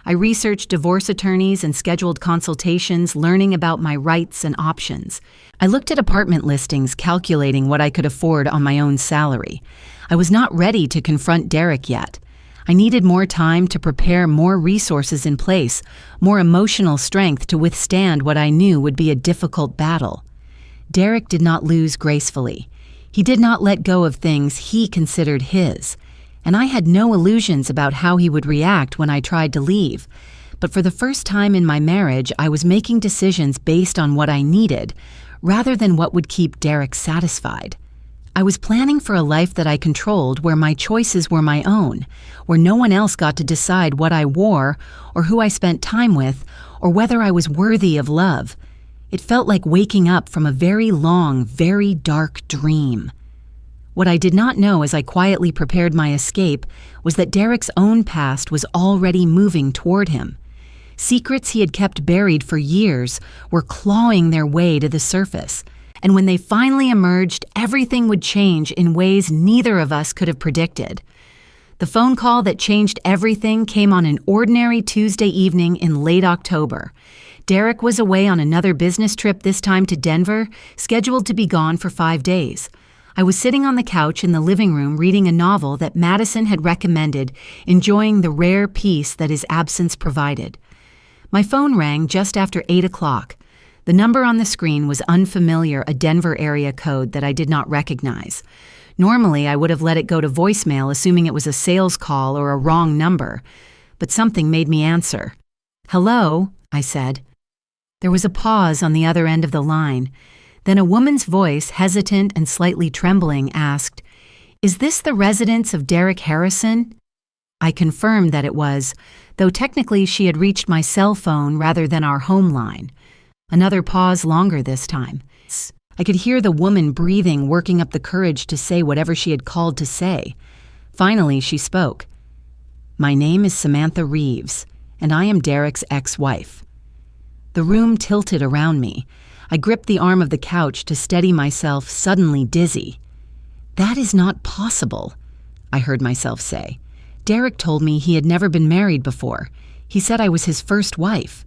I researched divorce attorneys and scheduled consultations, learning about my rights and options. I looked at apartment listings, calculating what I could afford on my own salary. I was not ready to confront Derek yet. I needed more time to prepare, more resources in place, more emotional strength to withstand what I knew would be a difficult battle. Derek did not lose gracefully. He did not let go of things he considered his. And I had no illusions about how he would react when I tried to leave. But for the first time in my marriage, I was making decisions based on what I needed, rather than what would keep Derek satisfied. I was planning for a life that I controlled, where my choices were my own, where no one else got to decide what I wore, or who I spent time with, or whether I was worthy of love. It felt like waking up from a very long, very dark dream. What I did not know as I quietly prepared my escape was that Derek's own past was already moving toward him. Secrets he had kept buried for years were clawing their way to the surface, and when they finally emerged, everything would change in ways neither of us could have predicted. The phone call that changed everything came on an ordinary Tuesday evening in late October. Derek was away on another business trip, this time to Denver, scheduled to be gone for 5 days. I was sitting on the couch in the living room reading a novel that Madison had recommended, enjoying the rare peace that his absence provided. My phone rang just after 8 o'clock. The number on the screen was unfamiliar, a Denver area code that I did not recognize. Normally, I would have let it go to voicemail, assuming it was a sales call or a wrong number, but something made me answer. "Hello," I said. There was a pause on the other end of the line. Then a woman's voice, hesitant and slightly trembling, asked, "Is this the residence of Derek Harrison?" I confirmed that it was, though technically she had reached my cell phone rather than our home line. Another pause, longer this time. I could hear the woman breathing, working up the courage to say whatever she had called to say. Finally, she spoke. "My name is Samantha Reeves, and I am Derek's ex-wife." The room tilted around me. I gripped the arm of the couch to steady myself, suddenly dizzy. "That is not possible," I heard myself say. "Derek told me he had never been married before. He said I was his first wife."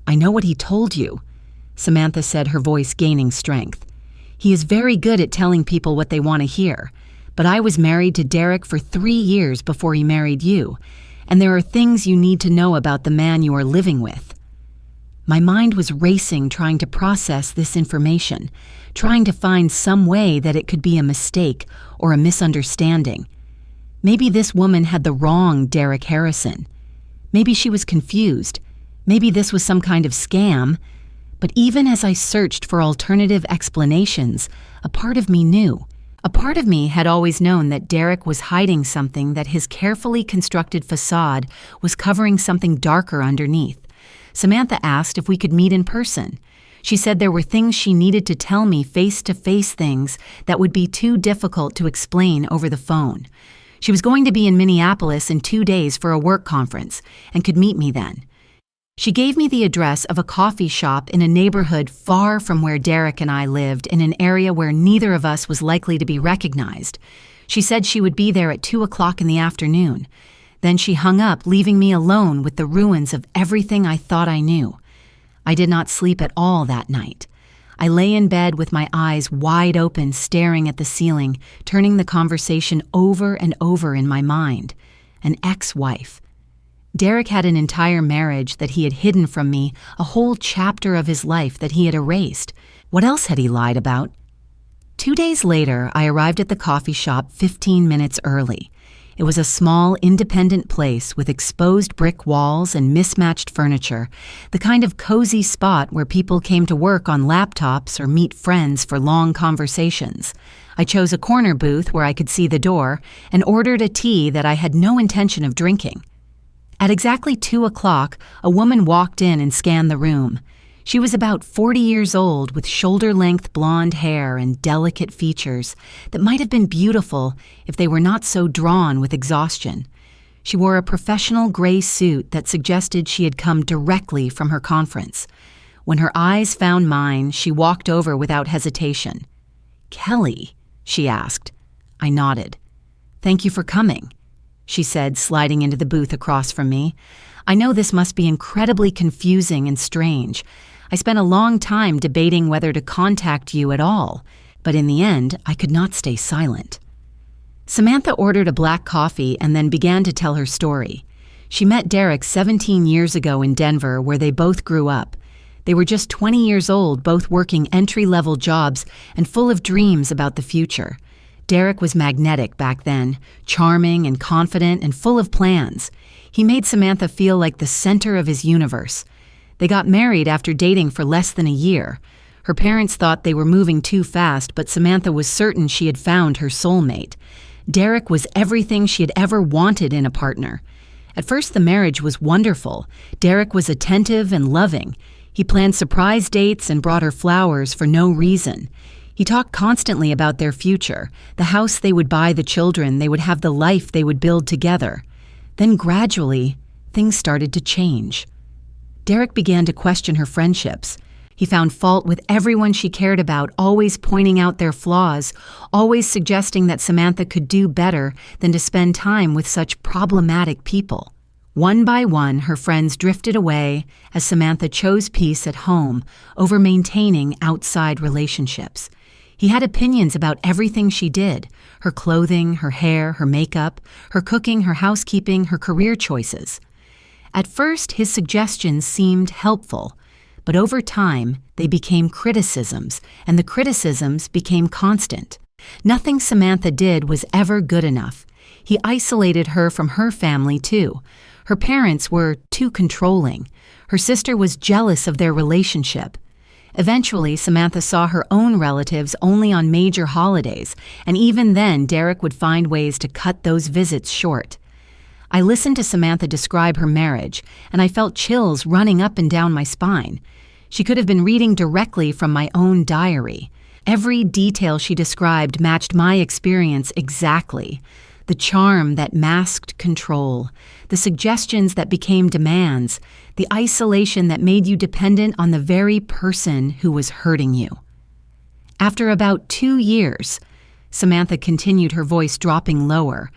"I know what he told you," Samantha said, her voice gaining strength. "He is very good at telling people what they want to hear, but I was married to Derek for 3 years before he married you, and there are things you need to know about the man you are living with." My mind was racing, trying to process this information, trying to find some way that it could be a mistake or a misunderstanding. Maybe this woman had the wrong Derek Harrison. Maybe she was confused. Maybe this was some kind of scam. But even as I searched for alternative explanations, a part of me knew. A part of me had always known that Derek was hiding something, that his carefully constructed facade was covering something darker underneath. Samantha asked if we could meet in person. She said there were things she needed to tell me, face-to-face things that would be too difficult to explain over the phone. She was going to be in Minneapolis in 2 days for a work conference and could meet me then. She gave me the address of a coffee shop in a neighborhood far from where Derek and I lived, in an area where neither of us was likely to be recognized. She said she would be there at 2 o'clock in the afternoon. Then she hung up, leaving me alone with the ruins of everything I thought I knew. I did not sleep at all that night. I lay in bed with my eyes wide open, staring at the ceiling, turning the conversation over and over in my mind. An ex-wife. Derek had an entire marriage that he had hidden from me, a whole chapter of his life that he had erased. What else had he lied about? 2 days later, I arrived at the coffee shop 15 minutes early. It was a small, independent place with exposed brick walls and mismatched furniture, the kind of cozy spot where people came to work on laptops or meet friends for long conversations. I chose a corner booth where I could see the door and ordered a tea that I had no intention of drinking. At exactly 2 o'clock, a woman walked in and scanned the room. She was about 40 years old, with shoulder-length blonde hair and delicate features that might have been beautiful if they were not so drawn with exhaustion. She wore a professional gray suit that suggested she had come directly from her conference. When her eyes found mine, she walked over without hesitation. "Kelly?" she asked. I nodded. "Thank you for coming," she said, sliding into the booth across from me. "I know this must be incredibly confusing and strange. I spent a long time debating whether to contact you at all, but in the end, I could not stay silent." Samantha ordered a black coffee and then began to tell her story. She met Derek 17 years ago in Denver, where they both grew up. They were just 20 years old, both working entry-level jobs and full of dreams about the future. Derek was magnetic back then, charming and confident and full of plans. He made Samantha feel like the center of his universe. They got married after dating for less than a year. Her parents thought they were moving too fast, but Samantha was certain she had found her soulmate. Derek was everything she had ever wanted in a partner. At first, the marriage was wonderful. Derek was attentive and loving. He planned surprise dates and brought her flowers for no reason. He talked constantly about their future, the house they would buy, the children, they would have, the life they would build together. Then gradually, things started to change. Derek began to question her friendships. He found fault with everyone she cared about, always pointing out their flaws, always suggesting that Samantha could do better than to spend time with such problematic people. One by one, her friends drifted away as Samantha chose peace at home over maintaining outside relationships. He had opinions about everything she did: her clothing, her hair, her makeup, her cooking, her housekeeping, her career choices. At first, his suggestions seemed helpful, But over time, they became criticisms, and the criticisms became constant. Nothing Samantha did was ever good enough. He isolated her from her family, too. Her parents were too controlling. Her sister was jealous of their relationship. Eventually, Samantha saw her own relatives only on major holidays, and even then, Derek would find ways to cut those visits short. I listened to Samantha describe her marriage, and I felt chills running up and down my spine. She could have been reading directly from my own diary. Every detail she described matched my experience exactly. The charm that masked control, the suggestions that became demands, the isolation that made you dependent on the very person who was hurting you. After about 2 years, Samantha continued, her voice dropping lower,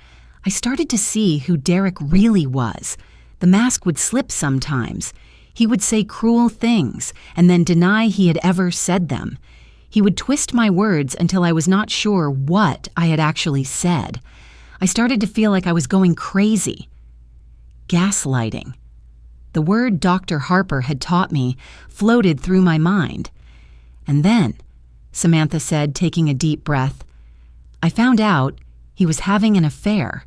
I started to see who Derek really was. The mask would slip sometimes. He would say cruel things and then deny he had ever said them. He would twist my words until I was not sure what I had actually said. I started to feel like I was going crazy. Gaslighting. The word Dr. Harper had taught me floated through my mind. And then, Samantha said, taking a deep breath, I found out he was having an affair.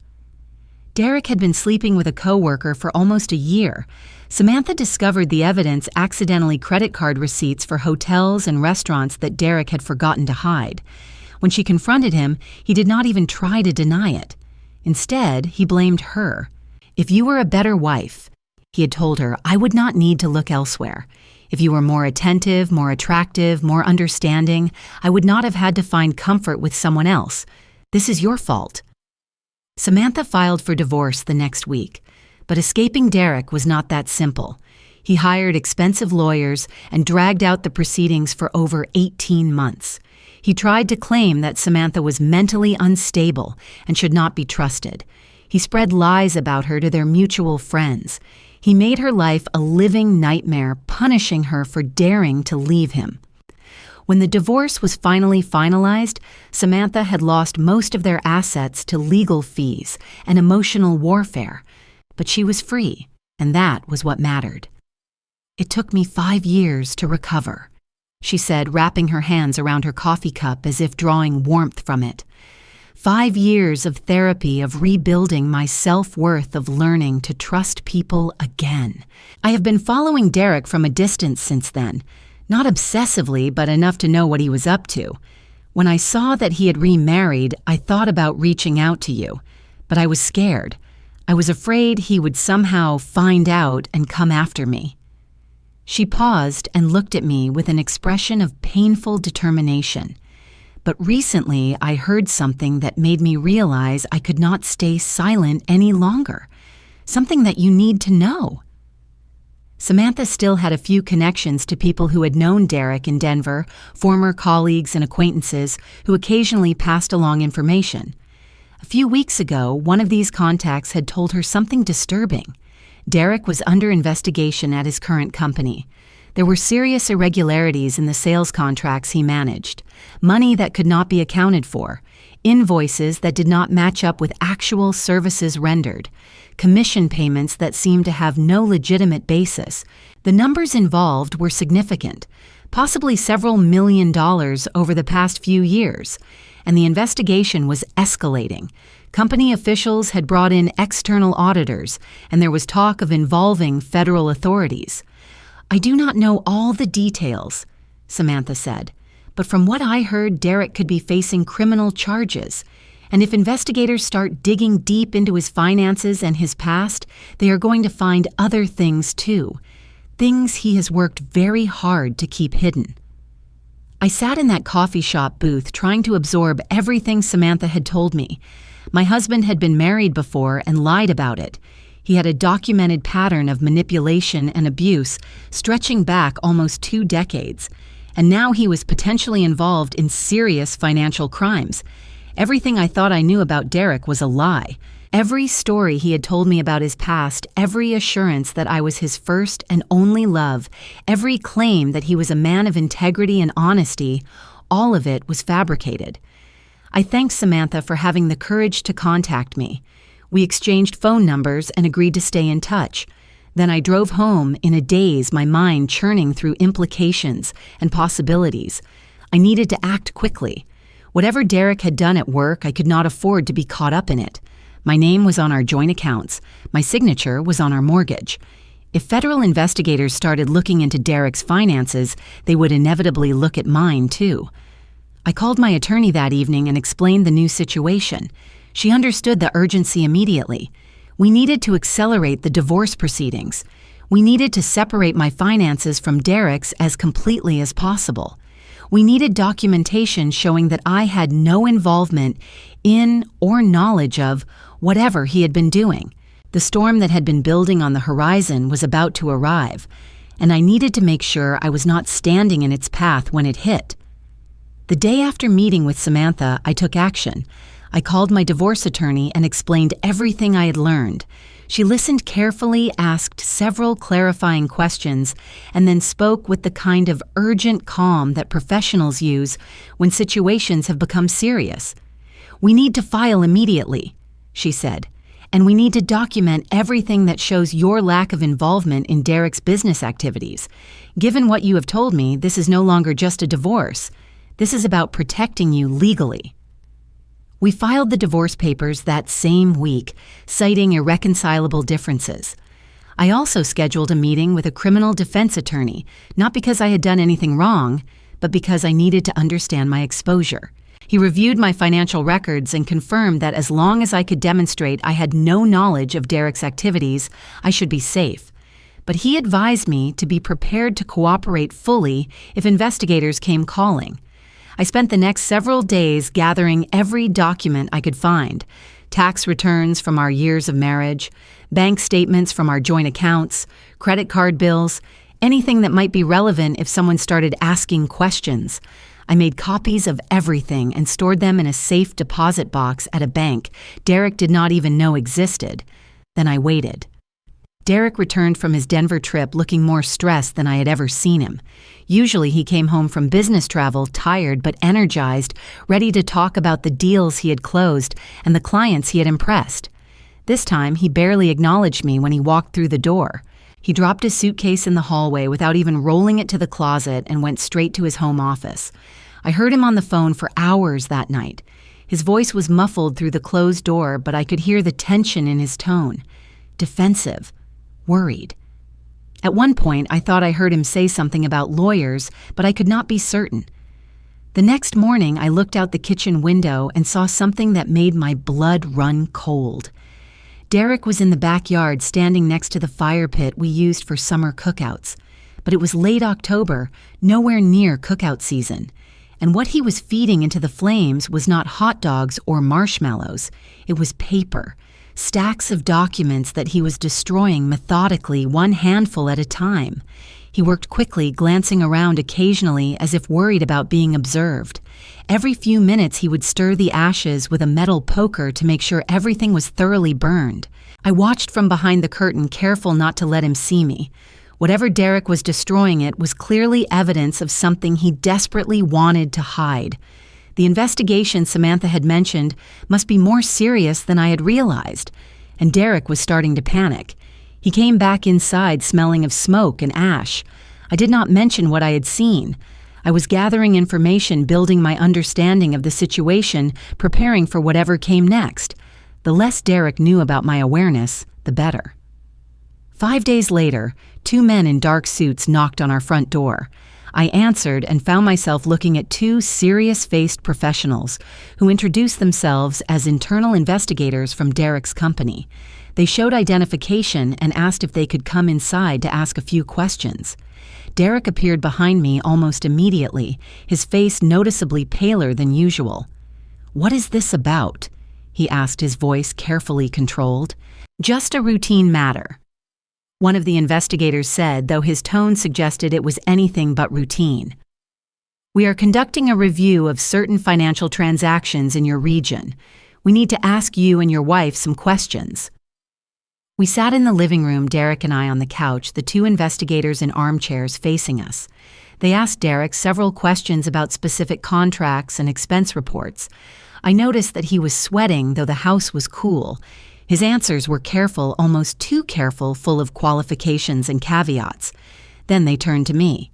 Derek had been sleeping with a coworker for almost a year. Samantha discovered the evidence, accidentally credit card receipts for hotels and restaurants that Derek had forgotten to hide. When she confronted him, he did not even try to deny it. Instead, he blamed her. If you were a better wife, he had told her, I would not need to look elsewhere. If you were more attentive, more attractive, more understanding, I would not have had to find comfort with someone else. This is your fault. Samantha filed for divorce the next week, but escaping Derek was not that simple. He hired expensive lawyers and dragged out the proceedings for over 18 months. He tried to claim that Samantha was mentally unstable and should not be trusted. He spread lies about her to their mutual friends. He made her life a living nightmare, punishing her for daring to leave him. When the divorce was finally finalized, Samantha had lost most of their assets to legal fees and emotional warfare. But she was free, and that was what mattered. It took me 5 years to recover, she said, wrapping her hands around her coffee cup as if drawing warmth from it. 5 years of therapy, of rebuilding my self-worth, of learning to trust people again. I have been following Derek from a distance since then. Not obsessively, but enough to know what he was up to. When I saw that he had remarried, I thought about reaching out to you, but I was scared. I was afraid he would somehow find out and come after me. She paused and looked at me with an expression of painful determination. But recently I heard something that made me realize I could not stay silent any longer. Something that you need to know. Samantha still had a few connections to people who had known Derek in Denver, former colleagues and acquaintances who occasionally passed along information. A few weeks ago, one of these contacts had told her something disturbing. Derek was under investigation at his current company. There were serious irregularities in the sales contracts he managed, money that could not be accounted for, invoices that did not match up with actual services rendered, commission payments that seemed to have no legitimate basis. The numbers involved were significant, possibly several $1 million over the past few years, and the investigation was escalating. Company officials had brought in external auditors, and there was talk of involving federal authorities. I do not know all the details, Samantha said, but from what I heard, Derek could be facing criminal charges. And if investigators start digging deep into his finances and his past, they are going to find other things too. Things he has worked very hard to keep hidden. I sat in that coffee shop booth trying to absorb everything Samantha had told me. My husband had been married before and lied about it. He had a documented pattern of manipulation and abuse stretching back almost 2 decades. And now he was potentially involved in serious financial crimes. Everything I thought I knew about Derek was a lie. Every story he had told me about his past, every assurance that I was his first and only love, every claim that he was a man of integrity and honesty, all of it was fabricated. I thanked Samantha for having the courage to contact me. We exchanged phone numbers and agreed to stay in touch. Then I drove home in a daze, my mind churning through implications and possibilities. I needed to act quickly. Whatever Derek had done at work, I could not afford to be caught up in it. My name was on our joint accounts. My signature was on our mortgage. If federal investigators started looking into Derek's finances, they would inevitably look at mine, too. I called my attorney that evening and explained the new situation. She understood the urgency immediately. We needed to accelerate the divorce proceedings. We needed to separate my finances from Derek's as completely as possible. We needed documentation showing that I had no involvement in or knowledge of whatever he had been doing. The storm that had been building on the horizon was about to arrive, and I needed to make sure I was not standing in its path when it hit. The day after meeting with Samantha, I took action. I called my divorce attorney and explained everything I had learned. She listened carefully, asked several clarifying questions, and then spoke with the kind of urgent calm that professionals use when situations have become serious. "We need to file immediately," she said, "and we need to document everything that shows your lack of involvement in Derek's business activities. Given what you have told me, this is no longer just a divorce. This is about protecting you legally." We filed the divorce papers that same week, citing irreconcilable differences. I also scheduled a meeting with a criminal defense attorney, not because I had done anything wrong, but because I needed to understand my exposure. He reviewed my financial records and confirmed that as long as I could demonstrate I had no knowledge of Derek's activities, I should be safe. But he advised me to be prepared to cooperate fully if investigators came calling. I spent the next several days gathering every document I could find: tax returns from our years of marriage, bank statements from our joint accounts, credit card bills, anything that might be relevant if someone started asking questions. I made copies of everything and stored them in a safe deposit box at a bank Derek did not even know existed. Then I waited. Derek returned from his Denver trip looking more stressed than I had ever seen him. Usually he came home from business travel tired but energized, ready to talk about the deals he had closed and the clients he had impressed. This time he barely acknowledged me when he walked through the door. He dropped his suitcase in the hallway without even rolling it to the closet and went straight to his home office. I heard him on the phone for hours that night. His voice was muffled through the closed door, but I could hear the tension in his tone. Defensive. Worried. At one point, I thought I heard him say something about lawyers, but I could not be certain. The next morning, I looked out the kitchen window and saw something that made my blood run cold. Derek was in the backyard standing next to the fire pit we used for summer cookouts. But it was late October, nowhere near cookout season. And what he was feeding into the flames was not hot dogs or marshmallows. It was paper. Stacks of documents that he was destroying methodically, one handful at a time. He worked quickly, glancing around occasionally as if worried about being observed. Every few minutes he would stir the ashes with a metal poker to make sure everything was thoroughly burned. I watched from behind the curtain, careful not to let him see me. Whatever Derek was destroying, it was clearly evidence of something he desperately wanted to hide. The investigation Samantha had mentioned must be more serious than I had realized, and Derek was starting to panic. He came back inside smelling of smoke and ash. I did not mention what I had seen. I was gathering information, building my understanding of the situation, preparing for whatever came next. The less Derek knew about my awareness, the better. 5 days later, 2 men in dark suits knocked on our front door. I answered and found myself looking at 2 serious-faced professionals who introduced themselves as internal investigators from Derek's company. They showed identification and asked if they could come inside to ask a few questions. Derek appeared behind me almost immediately, his face noticeably paler than usual. "What is this about?" he asked, his voice carefully controlled. "Just a routine matter," one of the investigators said, though his tone suggested it was anything but routine. "We are conducting a review of certain financial transactions in your region. We need to ask you and your wife some questions." We sat in the living room, Derek and I on the couch, the 2 investigators in armchairs facing us. They asked Derek several questions about specific contracts and expense reports. I noticed that he was sweating, though the house was cool. His answers were careful, almost too careful, full of qualifications and caveats. Then they turned to me.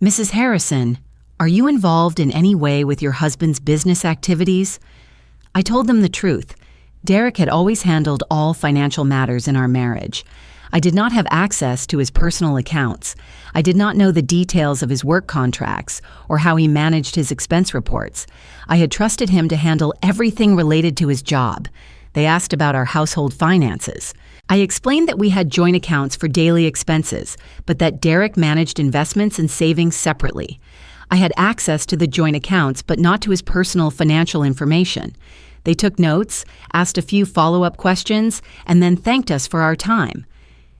"Mrs. Harrison, are you involved in any way with your husband's business activities?" I told them the truth. Derek had always handled all financial matters in our marriage. I did not have access to his personal accounts. I did not know the details of his work contracts or how he managed his expense reports. I had trusted him to handle everything related to his job. They asked about our household finances. I explained that we had joint accounts for daily expenses, but that Derek managed investments and savings separately. I had access to the joint accounts, but not to his personal financial information. They took notes, asked a few follow-up questions, and then thanked us for our time.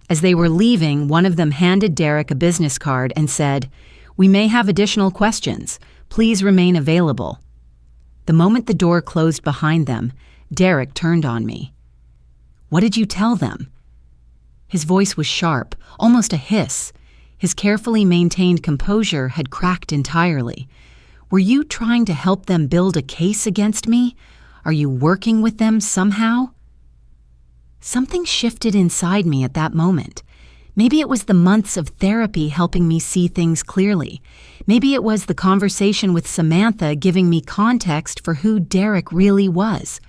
As they were leaving, one of them handed Derek a business card and said, "We may have additional questions. Please remain available." The moment the door closed behind them, Derek turned on me. "What did you tell them?" His voice was sharp, almost a hiss. His carefully maintained composure had cracked entirely. "Were you trying to help them build a case against me? Are you working with them somehow?" Something shifted inside me at that moment. Maybe it was the months of therapy helping me see things clearly. Maybe it was the conversation with Samantha giving me context for who Derek really was.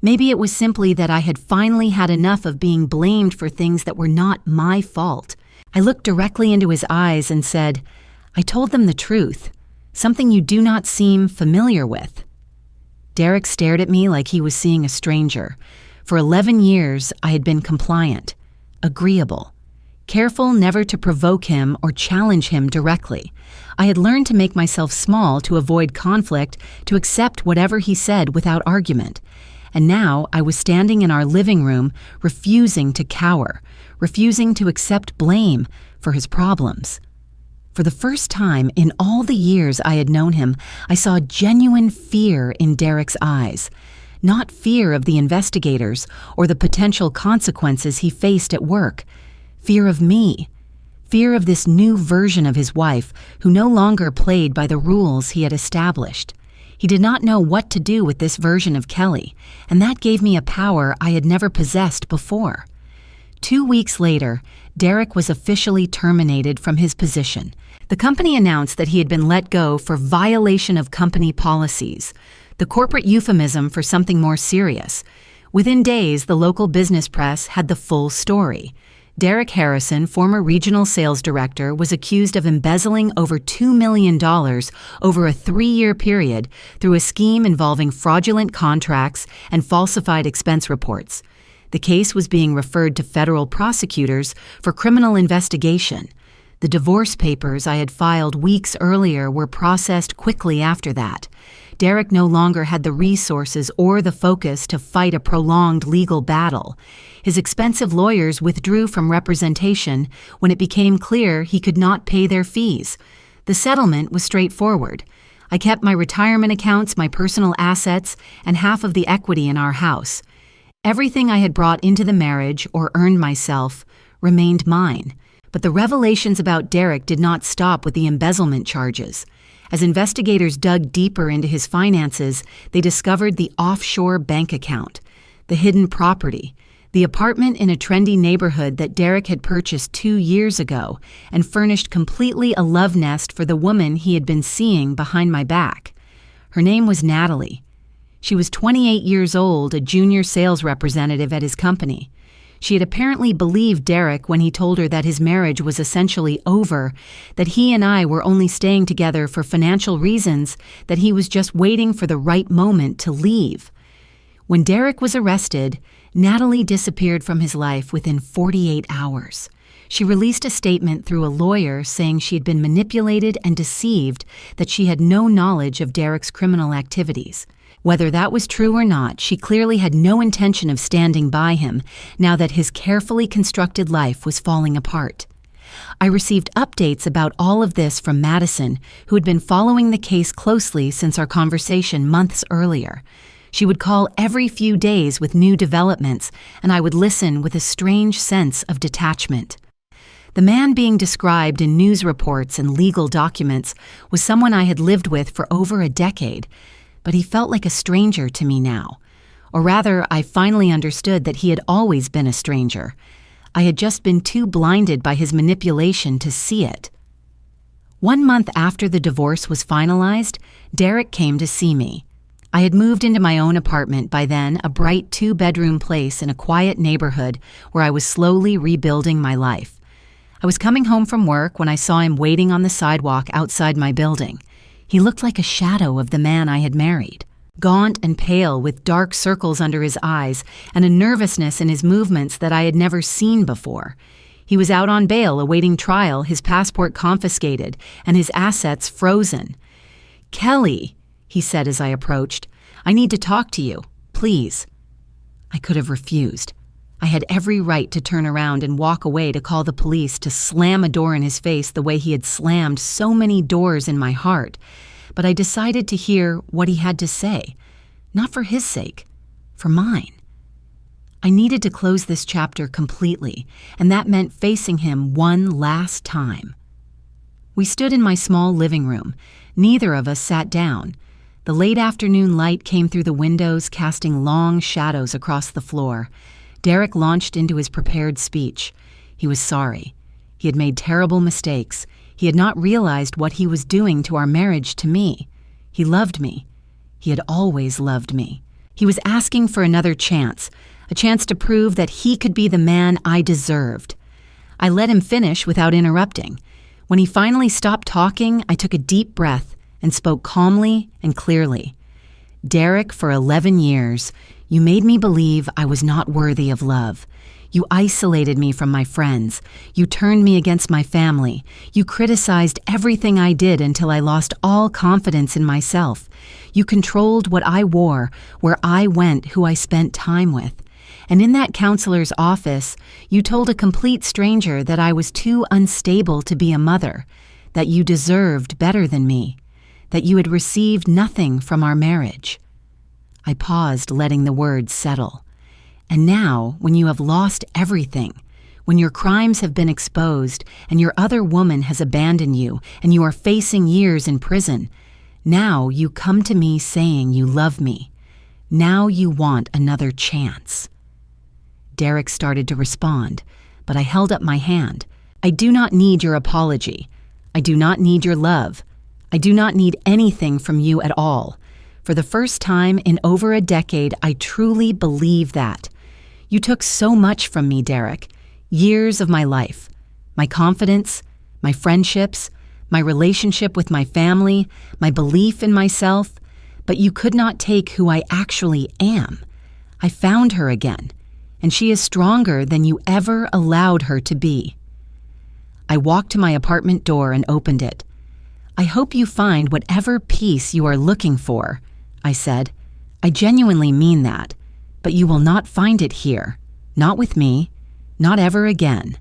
Maybe it was simply that I had finally had enough of being blamed for things that were not my fault. I looked directly into his eyes and said, "I told them the truth, something you do not seem familiar with." Derek stared at me like he was seeing a stranger. For 11 years, I had been compliant, agreeable, careful never to provoke him or challenge him directly. I had learned to make myself small to avoid conflict, to accept whatever he said without argument. And now I was standing in our living room, refusing to cower, refusing to accept blame for his problems. For the first time in all the years I had known him, I saw genuine fear in Derek's eyes. Not fear of the investigators or the potential consequences he faced at work. Fear of me. Fear of this new version of his wife who no longer played by the rules he had established. He did not know what to do with this version of Kelly, and that gave me a power I had never possessed before. 2 weeks later, Derek was officially terminated from his position. The company announced that he had been let go for violation of company policies, the corporate euphemism for something more serious. Within days, the local business press had the full story. Derek Harrison, former regional sales director, was accused of embezzling over $2 million over a 3-year period through a scheme involving fraudulent contracts and falsified expense reports. The case was being referred to federal prosecutors for criminal investigation. The divorce papers I had filed weeks earlier were processed quickly after that. Derek no longer had the resources or the focus to fight a prolonged legal battle. His expensive lawyers withdrew from representation when it became clear he could not pay their fees. The settlement was straightforward. I kept my retirement accounts, my personal assets, and half of the equity in our house. Everything I had brought into the marriage or earned myself remained mine. But the revelations about Derek did not stop with the embezzlement charges. As investigators dug deeper into his finances, they discovered the offshore bank account, the hidden property, the apartment in a trendy neighborhood that Derek had purchased 2 years ago and furnished completely a love nest for the woman he had been seeing behind my back. Her name was Natalie. She was 28 years old, a junior sales representative at his company. She had apparently believed Derek when he told her that his marriage was essentially over, that he and I were only staying together for financial reasons, that he was just waiting for the right moment to leave. When Derek was arrested, Natalie disappeared from his life within 48 hours. She released a statement through a lawyer saying she had been manipulated and deceived, that she had no knowledge of Derek's criminal activities. Whether that was true or not, she clearly had no intention of standing by him now that his carefully constructed life was falling apart. I received updates about all of this from Madison, who had been following the case closely since our conversation months earlier. She would call every few days with new developments, and I would listen with a strange sense of detachment. The man being described in news reports and legal documents was someone I had lived with for over a decade, but he felt like a stranger to me now. Or rather, I finally understood that he had always been a stranger. I had just been too blinded by his manipulation to see it. 1 month after the divorce was finalized, Derek came to see me. I had moved into my own apartment by then, a bright 2-bedroom place in a quiet neighborhood where I was slowly rebuilding my life. I was coming home from work when I saw him waiting on the sidewalk outside my building. He looked like a shadow of the man I had married. Gaunt and pale, with dark circles under his eyes and a nervousness in his movements that I had never seen before. He was out on bail awaiting trial, his passport confiscated, and his assets frozen. "Kelly," he said as I approached, "I need to talk to you, please." I could have refused. I had every right to turn around and walk away to call the police, to slam a door in his face the way he had slammed so many doors in my heart. But I decided to hear what he had to say, not for his sake, for mine. I needed to close this chapter completely, and that meant facing him one last time. We stood in my small living room. Neither of us sat down. The late afternoon light came through the windows, casting long shadows across the floor. Derek launched into his prepared speech. He was sorry. He had made terrible mistakes. He had not realized what he was doing to our marriage to me. He loved me. He had always loved me. He was asking for another chance, a chance to prove that he could be the man I deserved. I let him finish without interrupting. When he finally stopped talking, I took a deep breath and spoke calmly and clearly. "Derek, for 11 years, you made me believe I was not worthy of love. You isolated me from my friends. You turned me against my family. You criticized everything I did until I lost all confidence in myself. You controlled what I wore, where I went, who I spent time with. And in that counselor's office, you told a complete stranger that I was too unstable to be a mother, that you deserved better than me, that you had received nothing from our marriage." I paused, letting the words settle. "And now, when you have lost everything, when your crimes have been exposed and your other woman has abandoned you and you are facing years in prison, now you come to me saying you love me. Now you want another chance." Derek started to respond, but I held up my hand. "I do not need your apology. I do not need your love. I do not need anything from you at all. For the first time in over a decade, I truly believe that. You took so much from me, Derek. Years of my life, my confidence, my friendships, my relationship with my family, my belief in myself, but you could not take who I actually am. I found her again, and she is stronger than you ever allowed her to be." I walked to my apartment door and opened it. "I hope you find whatever peace you are looking for," I said. "I genuinely mean that, but you will not find it here. Not with me. Not ever again."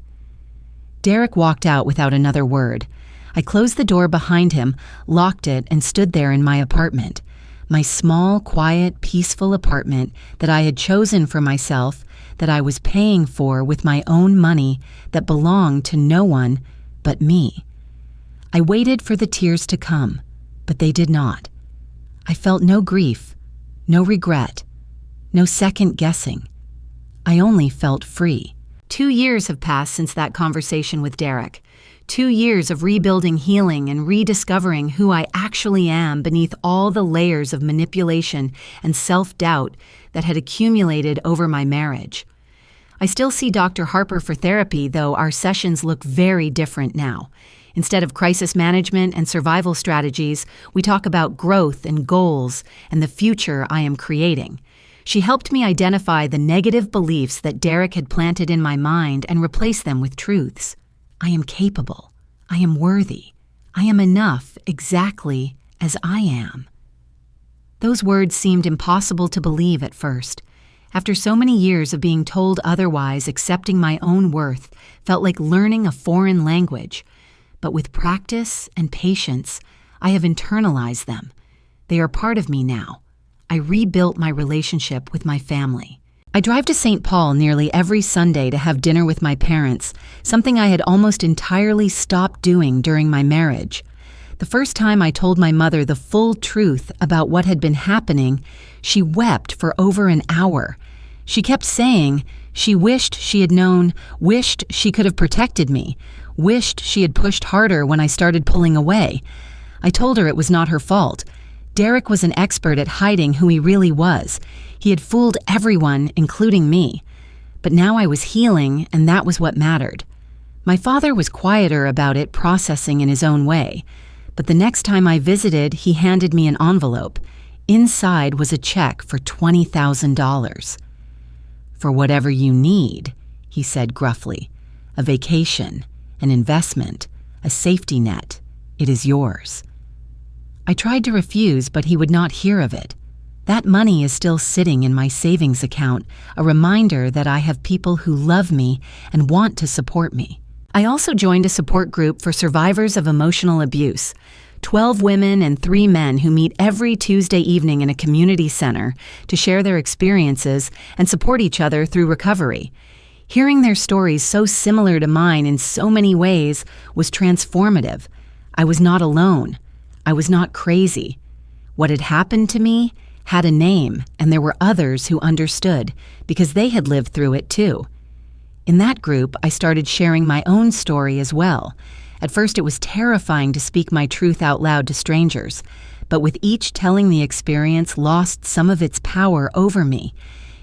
Derek walked out without another word. I closed the door behind him, locked it, and stood there in my apartment. My small, quiet, peaceful apartment that I had chosen for myself, that I was paying for with my own money, that belonged to no one but me. I waited for the tears to come, but they did not. I felt no grief, no regret, no second guessing. I only felt free. 2 years have passed since that conversation with Derek. 2 years of rebuilding, healing, and rediscovering who I actually am beneath all the layers of manipulation and self-doubt that had accumulated over my marriage. I still see Dr. Harper for therapy, though our sessions look very different now. Instead of crisis management and survival strategies, we talk about growth and goals and the future I am creating. She helped me identify the negative beliefs that Derek had planted in my mind and replace them with truths. I am capable. I am worthy. I am enough exactly as I am. Those words seemed impossible to believe at first. After so many years of being told otherwise, accepting my own worth felt like learning a foreign language. But with practice and patience, I have internalized them. They are part of me now. I rebuilt my relationship with my family. I drive to St. Paul nearly every Sunday to have dinner with my parents, something I had almost entirely stopped doing during my marriage. The first time I told my mother the full truth about what had been happening, she wept for over an hour. She kept saying she wished she had known, wished she could have protected me, wished she had pushed harder when I started pulling away. I told her it was not her fault. Derek was an expert at hiding who he really was. He had fooled everyone, including me. But now I was healing, and that was what mattered. My father was quieter about it, processing in his own way. But the next time I visited, he handed me an envelope. Inside was a check for $20,000. "For whatever you need," he said gruffly. "A vacation, an investment, a safety net. It is yours." I tried to refuse, but he would not hear of it. That money is still sitting in my savings account, a reminder that I have people who love me and want to support me. I also joined a support group for survivors of emotional abuse. 12 women and 3 men who meet every Tuesday evening in a community center to share their experiences and support each other through recovery. Hearing their stories so similar to mine in so many ways was transformative. I was not alone. I was not crazy. What had happened to me had a name, and there were others who understood because they had lived through it too. In that group, I started sharing my own story as well. At first, it was terrifying to speak my truth out loud to strangers, but with each telling the experience lost some of its power over me.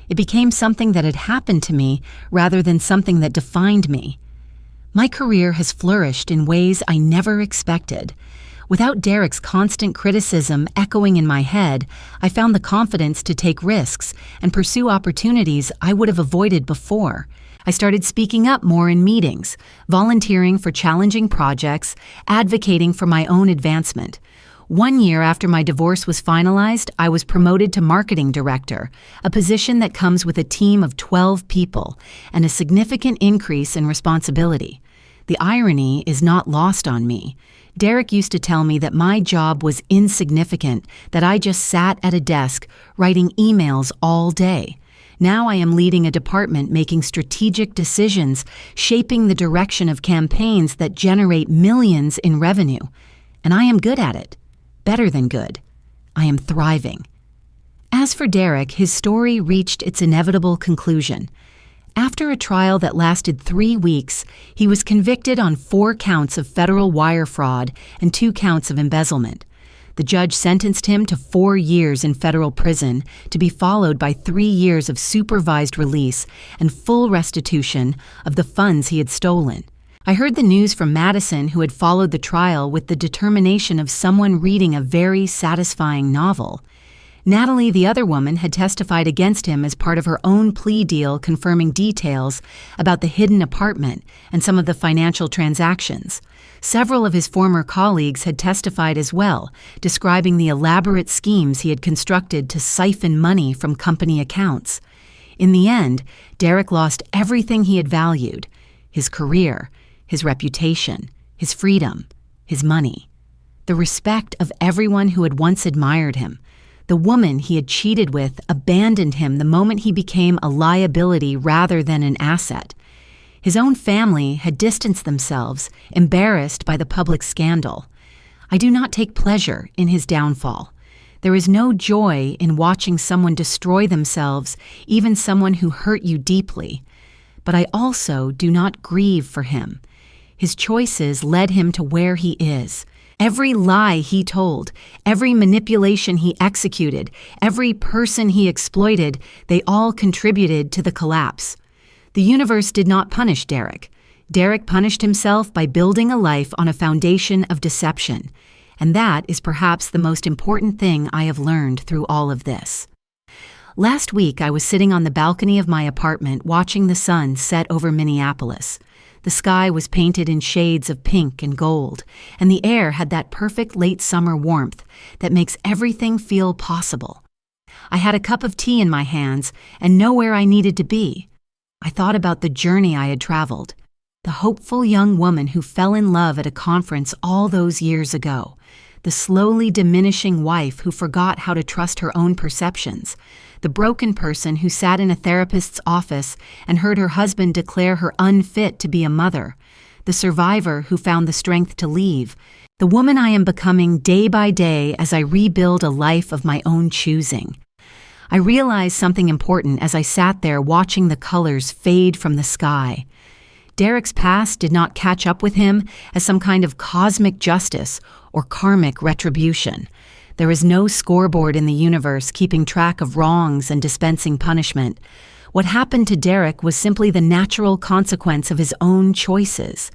It became something that had happened to me rather than something that defined me. My career has flourished in ways I never expected. Without Derek's constant criticism echoing in my head, I found the confidence to take risks and pursue opportunities I would have avoided before. I started speaking up more in meetings, volunteering for challenging projects, advocating for my own advancement. 1 year after my divorce was finalized, I was promoted to marketing director, a position that comes with a team of 12 people and a significant increase in responsibility. The irony is not lost on me. Derek used to tell me that my job was insignificant, that I just sat at a desk writing emails all day. Now I am leading a department making strategic decisions, shaping the direction of campaigns that generate millions in revenue. And I am good at it. Better than good. I am thriving. As for Derek, his story reached its inevitable conclusion. After a trial that lasted 3 weeks, he was convicted on 4 counts of federal wire fraud and 2 counts of embezzlement. The judge sentenced him to 4 years in federal prison, to be followed by 3 years of supervised release and full restitution of the funds he had stolen. I heard the news from Madison, who had followed the trial with the determination of someone reading a very satisfying novel. Natalie, the other woman, had testified against him as part of her own plea deal, confirming details about the hidden apartment and some of the financial transactions. Several of his former colleagues had testified as well, describing the elaborate schemes he had constructed to siphon money from company accounts. In the end, Derek lost everything he had valued: his career, his reputation, his freedom, his money, the respect of everyone who had once admired him. The woman he had cheated with abandoned him the moment he became a liability rather than an asset. His own family had distanced themselves, embarrassed by the public scandal. I do not take pleasure in his downfall. There is no joy in watching someone destroy themselves, even someone who hurt you deeply. But I also do not grieve for him. His choices led him to where he is. Every lie he told, every manipulation he executed, every person he exploited, they all contributed to the collapse. The universe did not punish Derek. Derek punished himself by building a life on a foundation of deception. And that is perhaps the most important thing I have learned through all of this. Last week, I was sitting on the balcony of my apartment watching the sun set over Minneapolis. The sky was painted in shades of pink and gold, and the air had that perfect late summer warmth that makes everything feel possible. I had a cup of tea in my hands and know where I needed to be. I thought about the journey I had traveled, the hopeful young woman who fell in love at a conference all those years ago, the slowly diminishing wife who forgot how to trust her own perceptions, the broken person who sat in a therapist's office and heard her husband declare her unfit to be a mother, the survivor who found the strength to leave, the woman I am becoming day by day as I rebuild a life of my own choosing. I realized something important as I sat there watching the colors fade from the sky. Derek's past did not catch up with him as some kind of cosmic justice or karmic retribution. There is no scoreboard in the universe keeping track of wrongs and dispensing punishment. What happened to Derek was simply the natural consequence of his own choices.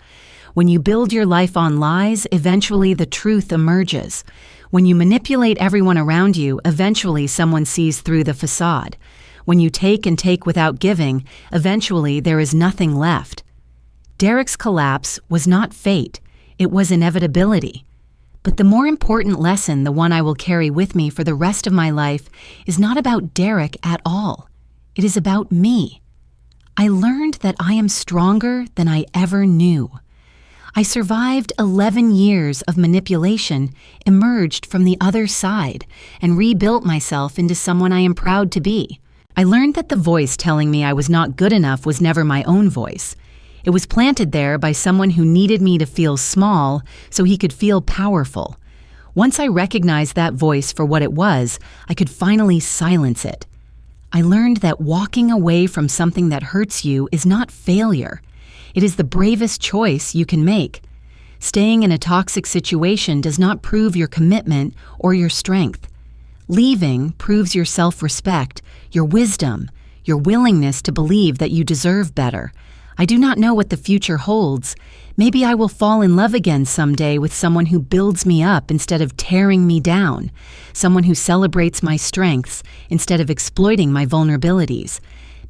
When you build your life on lies, eventually the truth emerges. When you manipulate everyone around you, eventually someone sees through the facade. When you take and take without giving, eventually there is nothing left. Derek's collapse was not fate, it was inevitability. But the more important lesson, the one I will carry with me for the rest of my life, is not about Derek at all. It is about me. I learned that I am stronger than I ever knew. I survived 11 years of manipulation, emerged from the other side, and rebuilt myself into someone I am proud to be. I learned that the voice telling me I was not good enough was never my own voice. It was planted there by someone who needed me to feel small so he could feel powerful. Once I recognized that voice for what it was, I could finally silence it. I learned that walking away from something that hurts you is not failure. It is the bravest choice you can make. Staying in a toxic situation does not prove your commitment or your strength. Leaving proves your self-respect, your wisdom, your willingness to believe that you deserve better. I do not know what the future holds. Maybe I will fall in love again someday with someone who builds me up instead of tearing me down, someone who celebrates my strengths instead of exploiting my vulnerabilities.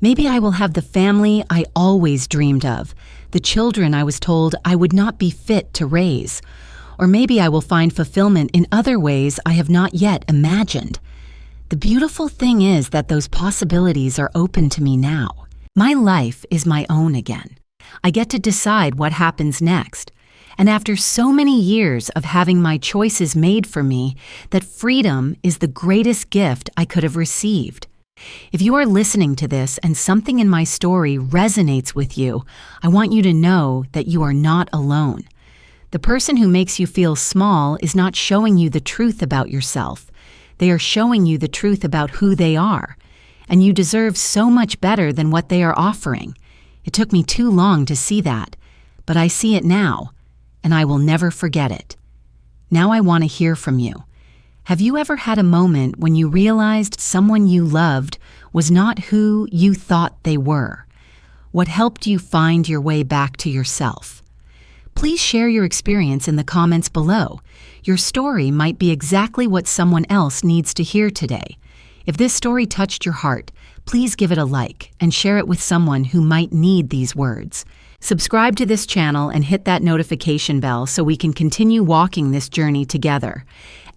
Maybe I will have the family I always dreamed of, the children I was told I would not be fit to raise. Or maybe I will find fulfillment in other ways I have not yet imagined. The beautiful thing is that those possibilities are open to me now. My life is my own again. I get to decide what happens next. And after so many years of having my choices made for me, that freedom is the greatest gift I could have received. If you are listening to this and something in my story resonates with you, I want you to know that you are not alone. The person who makes you feel small is not showing you the truth about yourself. They are showing you the truth about who they are. And you deserve so much better than what they are offering. It took me too long to see that, but I see it now, and I will never forget it. Now I want to hear from you. Have you ever had a moment when you realized someone you loved was not who you thought they were? What helped you find your way back to yourself? Please share your experience in the comments below. Your story might be exactly what someone else needs to hear today. If this story touched your heart, please give it a like and share it with someone who might need these words. Subscribe to this channel and hit that notification bell so we can continue walking this journey together.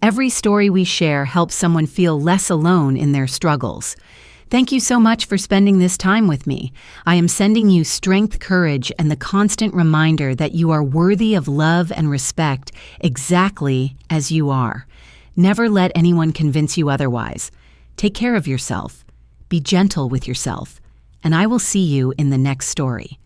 Every story we share helps someone feel less alone in their struggles. Thank you so much for spending this time with me. I am sending you strength, courage, and the constant reminder that you are worthy of love and respect exactly as you are. Never let anyone convince you otherwise. Take care of yourself. Be gentle with yourself. And I will see you in the next story.